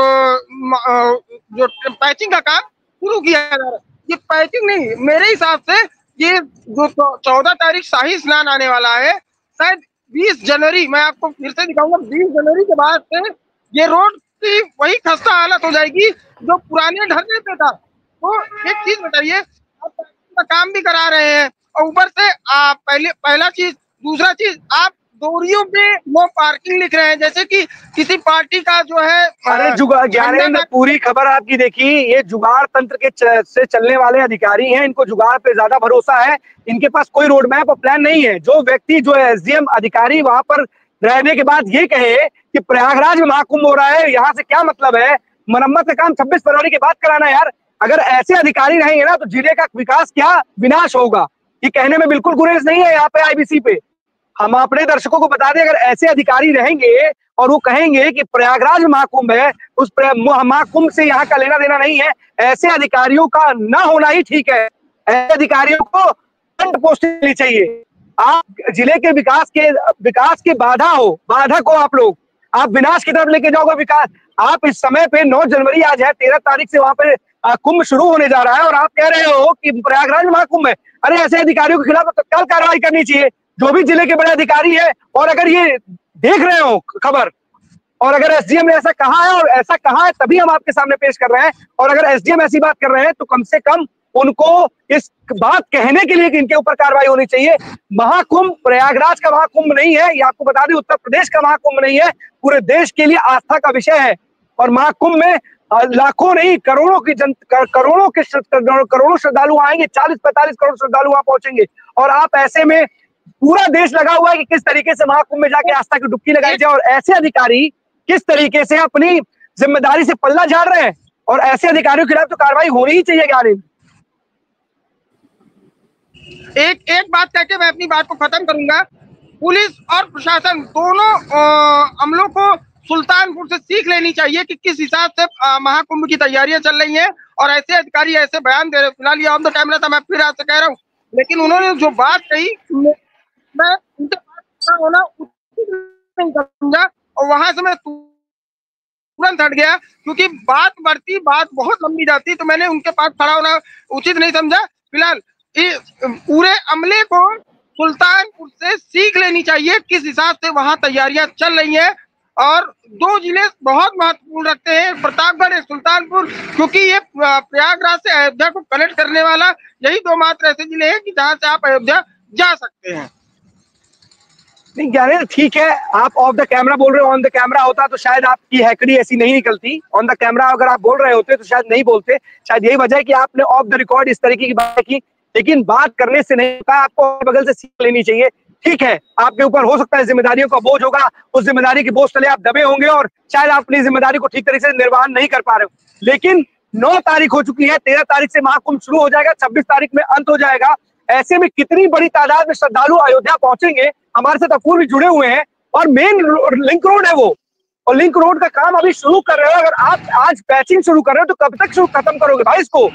Speaker 8: जो पैचिंग का काम शुरू किया जा रहा है। ये पैचिंग नहीं, मेरे हिसाब से ये जो 14 तारीख शाही स्नान आने वाला है, शायद 20 जनवरी, मैं आपको फिर से दिखाऊंगा, 20 जनवरी के बाद से ये रोड की वही खस्ता हालत हो जाएगी जो पुराने ढर्रे पे था। तो एक चीज बताइए, आप का काम भी करा रहे हैं और ऊपर से आप पहला चीज, दूसरा चीज आप दोरियों पे नो पार्किंग लिख रहे हैं, जैसे कि किसी पार्टी का जो है।
Speaker 1: अरे ज्ञानेंद्र, पूरी खबर आपकी देखी, ये जुगाड़ तंत्र के से चलने वाले अधिकारी हैं, इनको जुगाड़ पे ज्यादा भरोसा है, इनके पास कोई रोड मैप और प्लान नहीं है। जो व्यक्ति जो है एसडीएम अधिकारी वहां पर रहने के बाद ये कहे कि प्रयागराज में महाकुंभ हो रहा है, यहाँ से क्या मतलब है? मरम्मत का काम 26 फरवरी के बाद कराना। यार अगर ऐसे अधिकारी रहेंगे ना तो जिले का विकास क्या विनाश होगा। ये कहने में बिल्कुल गुरेज नहीं है यहाँ पे आईबीसी पे। हम अपने दर्शकों को बता दें, अगर ऐसे अधिकारी रहेंगे और वो कहेंगे कि प्रयागराज महाकुंभ है, उस महाकुंभ से यहाँ का लेना देना नहीं है, ऐसे अधिकारियों का ना होना ही ठीक है। ऐसे अधिकारियों को दंड पोस्टिंग मिलनी चाहिए। आप जिले के विकास की बाधा हो, बाधा को आप विनाश की तरफ लेके जाओगे विकास। आप इस समय पे 9 जनवरी आज है, 13 तारीख से वहां पे कुंभ शुरू होने जा रहा है और आप कह रहे हो कि प्रयागराज महाकुंभ है। अरे ऐसे अधिकारियों के खिलाफ तत्काल कार्रवाई करनी चाहिए, जो भी जिले के बड़े अधिकारी है। और अगर ये देख रहे हो खबर और अगर एसडीएम ने ऐसा कहा है और ऐसा कहा है तभी हम आपके सामने पेश कर रहे हैं, और अगर एसडीएम ऐसी बात कर रहे हैं तो कम से कम उनको इस बात कहने के लिए कि इनके ऊपर कार्रवाई होनी चाहिए। महाकुंभ प्रयागराज का महाकुंभ नहीं है, ये आपको बता दें, उत्तर प्रदेश का महाकुंभ नहीं है, पूरे देश के लिए आस्था का विषय है। और महाकुंभ में लाखों नहीं करोड़ों श्रद्धालु आएंगे, 40-45 करोड़ श्रद्धालु वहां पहुंचेंगे। और आप ऐसे में पूरा देश लगा हुआ है कि किस तरीके से महाकुंभ में जाके आस्था की डुबकी लगाई जाए, और ऐसे अधिकारी किस तरीके से अपनी जिम्मेदारी से पल्ला झाड़ रहे हैं। और ऐसे अधिकारियों के खिलाफ तो कार्रवाई होनी ही चाहिए। ज्ञानेंद्र,
Speaker 8: एक बात कह के मैं अपनी बात को खत्म करूंगा। पुलिस और प्रशासन दोनों अमलों को सुल्तानपुर से सीख लेनी चाहिए कि किस हिसाब से महाकुंभ की तैयारियां चल रही हैं, और ऐसे अधिकारी ऐसे बयान दे रहे हैं। फिलहाल ये ऑन द कैमरा था, मैं फिर आपसे कह रहा हूँ, लेकिन उन्होंने जो बात कही मैं उनके पास होना उचित नहीं समझा और वहां से मैं तुरंत हट गया, क्योंकि बात बहुत लंबी जाती, तो मैंने उनके पास खड़ा होना उचित नहीं समझा। फिलहाल पूरे अमले को सुल्तानपुर से सीख लेनी चाहिए किस हिसाब से वहां तैयारियां चल रही हैं। और 2 जिले बहुत महत्वपूर्ण रखते हैं, प्रतापगढ़ और सुल्तानपुर, क्योंकि ये प्रयागराज से अयोध्या को कनेक्ट करने वाला यही 2 मात्र ऐसे जिले हैं कि जहां से आप अयोध्या जा सकते हैं।
Speaker 1: नहीं ज्ञानेंद्र, ठीक है, आप ऑफ द कैमरा बोल रहे हो, ऑन द कैमरा होता तो शायद आपकी हैकड़ी ऐसी नहीं निकलती। ऑन द कैमरा अगर आप बोल रहे होते तो शायद नहीं बोलते। शायद यही वजह है कि आपने ऑफ द रिकॉर्ड इस तरीके की बात की, लेकिन बात करने से नहीं होता, आपको बगल से सीख लेनी चाहिए। ठीक है, आपके ऊपर हो सकता है जिम्मेदारियों का बोझ होगा, उस जिम्मेदारी के बोझ तले आप दबे होंगे और शायद आप अपनी जिम्मेदारी को ठीक तरीके से निर्वहन नहीं कर पा रहे हो। लेकिन 9 तारीख हो चुकी है, 13 तारीख से महाकुंभ शुरू हो जाएगा, 26 तारीख में अंत हो जाएगा। ऐसे में कितनी बड़ी तादाद में श्रद्धालु अयोध्या पहुंचेंगे। हमारे साथ अपूर्व भी जुड़े हुए हैं और मेन लिंक रोड है वो, और लिंक रोड का काम अभी शुरू कर रहे हो। अगर आप आज पैचिंग शुरू कर रहे हो तो कब तक शुरू खत्म करोगे भाई इसको?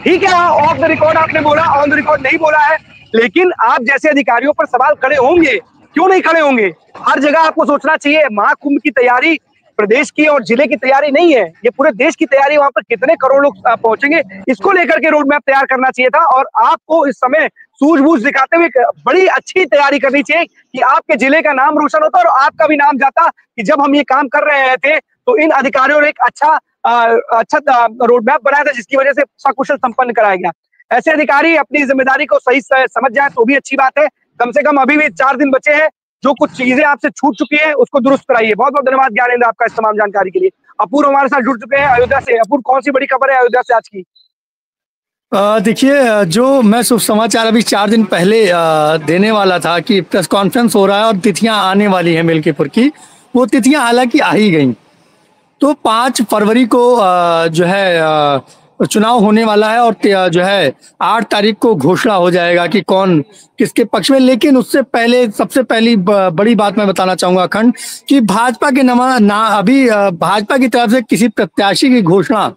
Speaker 1: ठीक है, ऑफ द रिकॉर्ड आपने बोला, ऑन द रिकॉर्ड नहीं बोला है, लेकिन आप जैसे अधिकारियों पर सवाल खड़े होंगे, क्यों नहीं खड़े होंगे? हर जगह आपको सोचना चाहिए। महाकुंभ की तैयारी प्रदेश की और जिले की तैयारी नहीं है, ये पूरे देश की तैयारी। वहां पर कितने करोड़ लोग पहुंचेंगे, इसको लेकर के रोड मैप तैयार करना चाहिए था। और आपको इस समय सूझबूझ दिखाते हुए बड़ी अच्छी तैयारी करनी चाहिए कि आपके जिले का नाम रोशन होता और आपका भी नाम जाता कि जब हम ये काम कर रहे थे तो इन अधिकारियों ने एक अच्छा रोड मैप बनाया था, जिसकी वजह से सकुशल संपन्न कराया गया। ऐसे अधिकारी अपनी जिम्मेदारी को सही समझ जाए तो भी अच्छी बात है। कम से कम अभी भी 4 दिन बचे हैं, जो कुछ चीजें आपसे छूट चुकी है उसको दुरुस्त कराइए। बहुत बहुत धन्यवाद ज्ञानेंद्र आपका इस तमाम जानकारी के लिए। अपूर्व हमारे साथ जुड़ चुके हैं अयोध्या से। अपूर्व, कौन सी बड़ी खबर है अयोध्या से आज की?
Speaker 9: देखिए, जो मैं शुभ समाचार अभी 4 दिन पहले देने वाला था कि प्रेस कॉन्फ्रेंस हो रहा है और तिथियां आने वाली हैं मिल्कीपुर की, वो तिथियां हालांकि आ ही गई। तो 5 फरवरी को जो है चुनाव होने वाला है और जो है 8 तारीख को घोषणा हो जाएगा कि कौन किसके पक्ष में। लेकिन उससे पहले सबसे पहली बड़ी बात मैं बताना चाहूंगा अखंड, कि भाजपा के अभी भाजपा की तरफ से किसी प्रत्याशी की घोषणा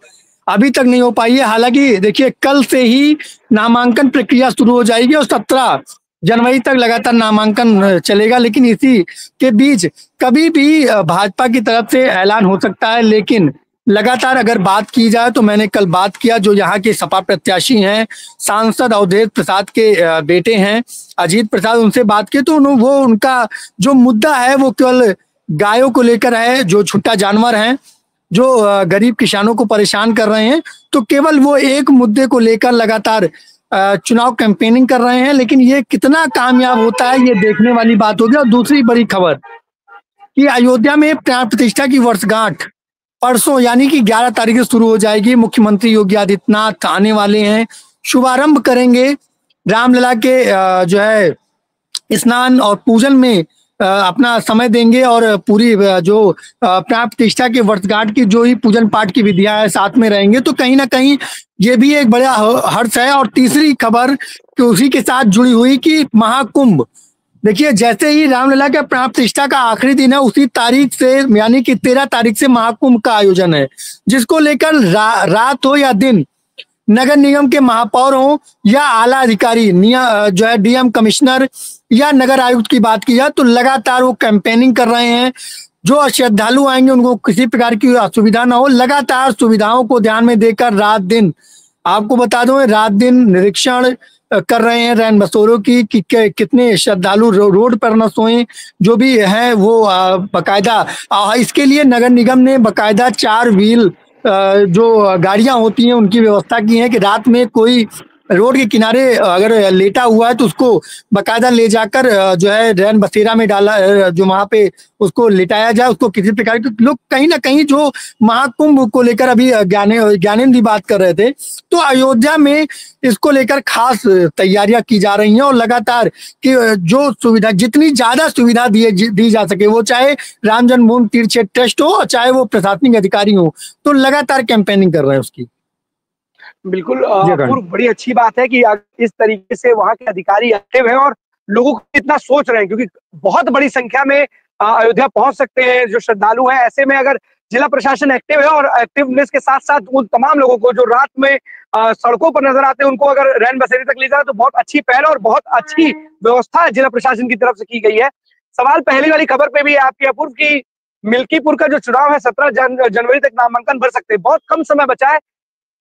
Speaker 9: अभी तक नहीं हो पाई है। हालांकि देखिए, कल से ही नामांकन प्रक्रिया शुरू हो जाएगी और 17 जनवरी तक लगातार नामांकन चलेगा। लेकिन इसी के बीच कभी भी भाजपा की तरफ से ऐलान हो सकता है। लेकिन लगातार अगर बात की जाए तो मैंने कल बात किया, जो यहाँ के सपा प्रत्याशी हैं, सांसद अवधेश प्रसाद के बेटे हैं अजीत प्रसाद, उनसे बात की तो वो उनका जो मुद्दा है वो केवल गायों को लेकर है, जो छुट्टा जानवर हैं, जो गरीब किसानों को परेशान कर रहे हैं। तो केवल वो एक मुद्दे को लेकर लगातार चुनाव कैंपेनिंग कर रहे हैं। लेकिन ये कितना कामयाब होता है ये देखने वाली बात होगी। और दूसरी बड़ी खबर कि अयोध्या में प्राण प्रतिष्ठा की वर्षगांठ परसों यानी कि 11 तारीख से शुरू हो जाएगी। मुख्यमंत्री योगी आदित्यनाथ आने वाले हैं, शुभारंभ करेंगे, रामलला के जो है स्नान और पूजन में अपना समय देंगे और पूरी जो प्राण प्रतिष्ठा के वर्षगांठ की जो ही पूजन पाठ की विधियां है साथ में रहेंगे। तो कहीं ना कहीं ये भी एक बड़ा हर्ष है। और तीसरी खबर कि उसी के साथ जुड़ी हुई कि महाकुंभ, देखिए जैसे ही रामलला के प्राण प्रतिष्ठा का आखिरी दिन है उसी तारीख से यानी कि 13 तारीख से महाकुंभ का आयोजन है, जिसको लेकर रात हो या दिन नगर निगम के महापौर हो या आला अधिकारी जो है डीएम कमिश्नर या नगर आयुक्त की बात की जाए तो लगातार वो कैंपेनिंग कर रहे हैं। जो श्रद्धालु आएंगे उनको किसी प्रकार की असुविधा ना हो, लगातार सुविधाओं को ध्यान में देकर रात दिन, आपको बता दूं, रात दिन निरीक्षण कर रहे हैं रैन बसेरों की कि कितने श्रद्धालु रोड पर न सोएं। जो भी है वो बकायदा इसके लिए नगर निगम ने बकायदा 4 व्हील जो गाड़ियां होती हैं उनकी व्यवस्था की है कि रात में कोई रोड के किनारे अगर लेटा हुआ है तो उसको बकायदा ले जाकर जो है रैन बसेरा में डाला, जो वहां पे उसको लिटाया जाए, उसको किसी प्रकार के लोग कहीं ना कहीं जो महाकुंभ को लेकर अभी ज्ञानेंद्र जी बात कर रहे थे, तो अयोध्या में इसको लेकर खास तैयारियां की जा रही हैं। और लगातार कि जो सुविधा, जितनी ज्यादा सुविधा दी जा सके, वो चाहे राम जन्मभूमि तीर्थ क्षेत्र ट्रस्ट हो और चाहे वो प्रशासनिक अधिकारी हो, तो लगातार कैंपेनिंग कर रहे हैं उसकी।
Speaker 1: बिल्कुल बड़ी अच्छी बात है कि इस तरीके से वहां के अधिकारी एक्टिव हैं और लोगों को इतना सोच रहे हैं, क्योंकि बहुत बड़ी संख्या में अयोध्या पहुंच सकते हैं जो श्रद्धालु हैं। ऐसे में अगर जिला प्रशासन एक्टिव है और एक्टिवनेस के साथ साथ उन तमाम लोगों को जो रात में सड़कों पर नजर आते हैं उनको अगर रैन बसेरे तक ले जाए तो बहुत अच्छी पहल और बहुत अच्छी व्यवस्था जिला प्रशासन की तरफ से की गई है। सवाल पहली वाली खबर पे भी आपकी अपूर्व की मिल्कीपुर का जो चुनाव है 17 जनवरी तक नामांकन भर सकते हैं, बहुत कम समय बचा है।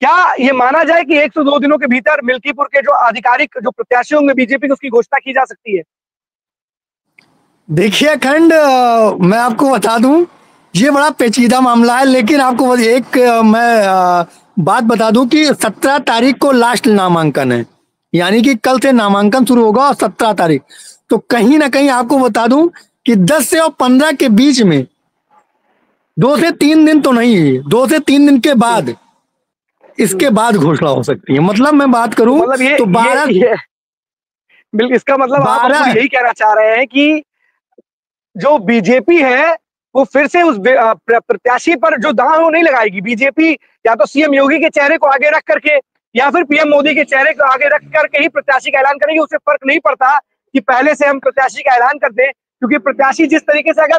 Speaker 1: क्या ये माना जाए कि 102 दिनों के भीतर मिल्कीपुर के जो आधिकारिक जो प्रत्याशी होंगे बीजेपी के, उसकी घोषणा की जा सकती है?
Speaker 9: देखिए अखंड, मैं आपको बता दूं ये बड़ा पेचीदा मामला है, लेकिन आपको एक मैं बात बता दूं कि 17 तारीख को लास्ट नामांकन है, यानी कि कल से नामांकन शुरू होगा और 17 तारीख, तो कहीं ना कहीं आपको बता दूं कि 10 से और 15 के बीच में 2 से 3 दिन तो नहीं, 2 से 3 दिन के बाद इसके बाद घोषणा हो सकती है। मतलब मैं बात करूं
Speaker 1: मतलब
Speaker 9: तो 12
Speaker 1: बिल्कुल, इसका मतलब आप यही कहना चाह रहे हैं कि जो बीजेपी है वो फिर से उस प्रत्याशी पर जो दांव वो नहीं लगाएगी। बीजेपी या तो सीएम योगी के चेहरे को आगे रख करके या फिर पीएम मोदी के चेहरे को आगे रख करके ही प्रत्याशी का ऐलान करेगी। उससे फर्क नहीं पड़ता कि पहले से हम प्रत्याशी का ऐलान कर दें, क्योंकि प्रत्याशी जिस तरीके से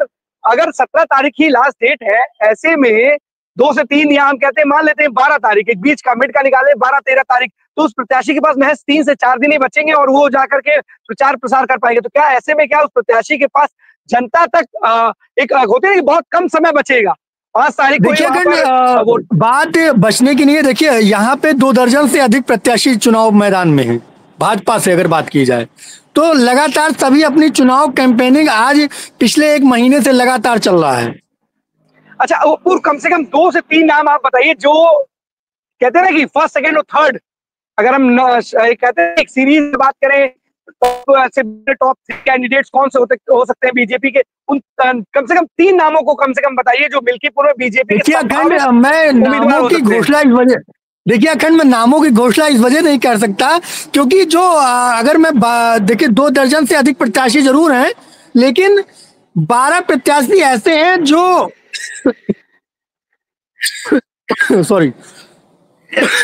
Speaker 1: अगर 17 तारीख ही लास्ट डेट है, ऐसे में 2 से 3 या हम कहते हैं मान लेते हैं 12 तारीख, एक बीच का मिड का निकाले 12-13 तारीख, तो उस प्रत्याशी के पास महज 3 से 4 दिन ही बचेंगे और वो जाकर के प्रचार प्रसार कर पाएंगे। तो क्या ऐसे में क्या उस प्रत्याशी के पास जनता तक एक होते हैं बहुत कम समय बचेगा? 5 तारीख को
Speaker 9: देखिए बात बचने की नहीं है। देखिए यहाँ पे 2 दर्जन से अधिक प्रत्याशी चुनाव मैदान में है भाजपा से अगर बात की जाए तो। लगातार सभी अपनी चुनाव कैंपेनिंग आज पिछले 1 महीने से लगातार चल रहा है।
Speaker 1: अच्छा, पूर्व कम से कम 2 से 3 नाम आप बताइए जो कहते हैं ना कि फर्स्ट, सेकंड और थर्ड, अगर हम कहते हैं एक सीरीज में बात करें टॉप 3 कैंडिडेट्स कौन से हो सकते हैं बीजेपी के, उन कम से कम 3 नामों को कम से कम बताइए जो मिल्कीपुर में बीजेपी के
Speaker 9: मैं नामों की घोषणा देखिए अखंड, मैं नामों की घोषणा इस वजह नहीं कर सकता क्योंकि जो अगर मैं देखिए 2 दर्जन से अधिक प्रत्याशी जरूर हैं, लेकिन 12 प्रत्याशी ऐसे हैं जो सॉरी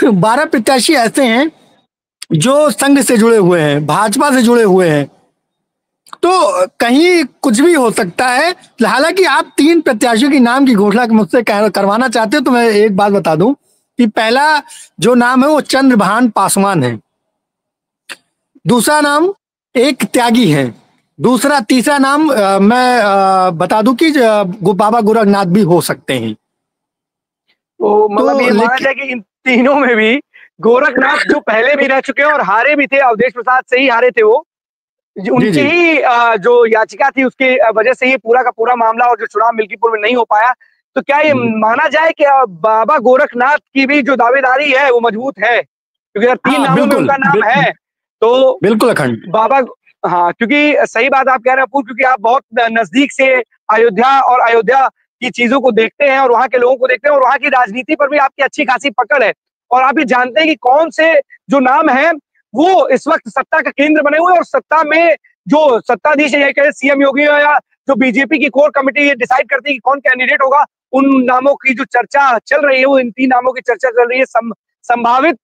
Speaker 9: 12 प्रत्याशी ऐसे हैं जो संघ से जुड़े हुए हैं, भाजपा से जुड़े हुए हैं। तो कहीं कुछ भी हो सकता है। हालांकि आप 3 प्रत्याशियों की नाम की घोषणा मुझसे करवाना चाहते हो तो मैं एक बात बता दूं कि पहला जो नाम है वो चंद्रभान पासवान है, दूसरा नाम एक त्यागी है, दूसरा तीसरा नाम मैं बता दूं कि बाबा गोरखनाथ भी हो सकते हैं।
Speaker 1: तो मतलब ये माना
Speaker 9: लेकिन
Speaker 1: जाए कि इन तीनों में भी गोरखनाथ जो पहले भी रह चुके हैं और हारे भी थे, अवधेश प्रसाद से ही हारे थे वो,
Speaker 9: जी
Speaker 1: उनकी
Speaker 9: जी
Speaker 1: ही जो याचिका थी उसके वजह से ये पूरा का पूरा मामला और जो चुनाव मिल्कीपुर में नहीं हो पाया। तो क्या ये माना जाए कि बाबा गोरखनाथ की भी जो दावेदारी है वो मजबूत है, क्योंकि अगर 3
Speaker 9: हाँ
Speaker 1: नामों में
Speaker 9: बिल्कुल
Speaker 1: उनका नाम है तो
Speaker 9: बिल्कुल अखंड।
Speaker 1: बाबा, हाँ, क्योंकि सही बात आप कह रहे हैं अपूर्व, क्योंकि आप बहुत नजदीक से अयोध्या और अयोध्या की चीजों को देखते हैं और वहां के लोगों को देखते हैं और वहां की राजनीति पर भी आपकी अच्छी खासी पकड़ है और आप ये जानते हैं कि कौन से जो नाम है वो इस वक्त सत्ता का केंद्र बने हुए हैं और सत्ता में जो सत्ताधीश है, कहे सीएम योगी या जो बीजेपी की कोर कमेटी ये डिसाइड करती है कि कौन कैंडिडेट होगा, उन नामों की जो चर्चा चल रही है वो इन 3 नामों की चर्चा चल रही है। संभावित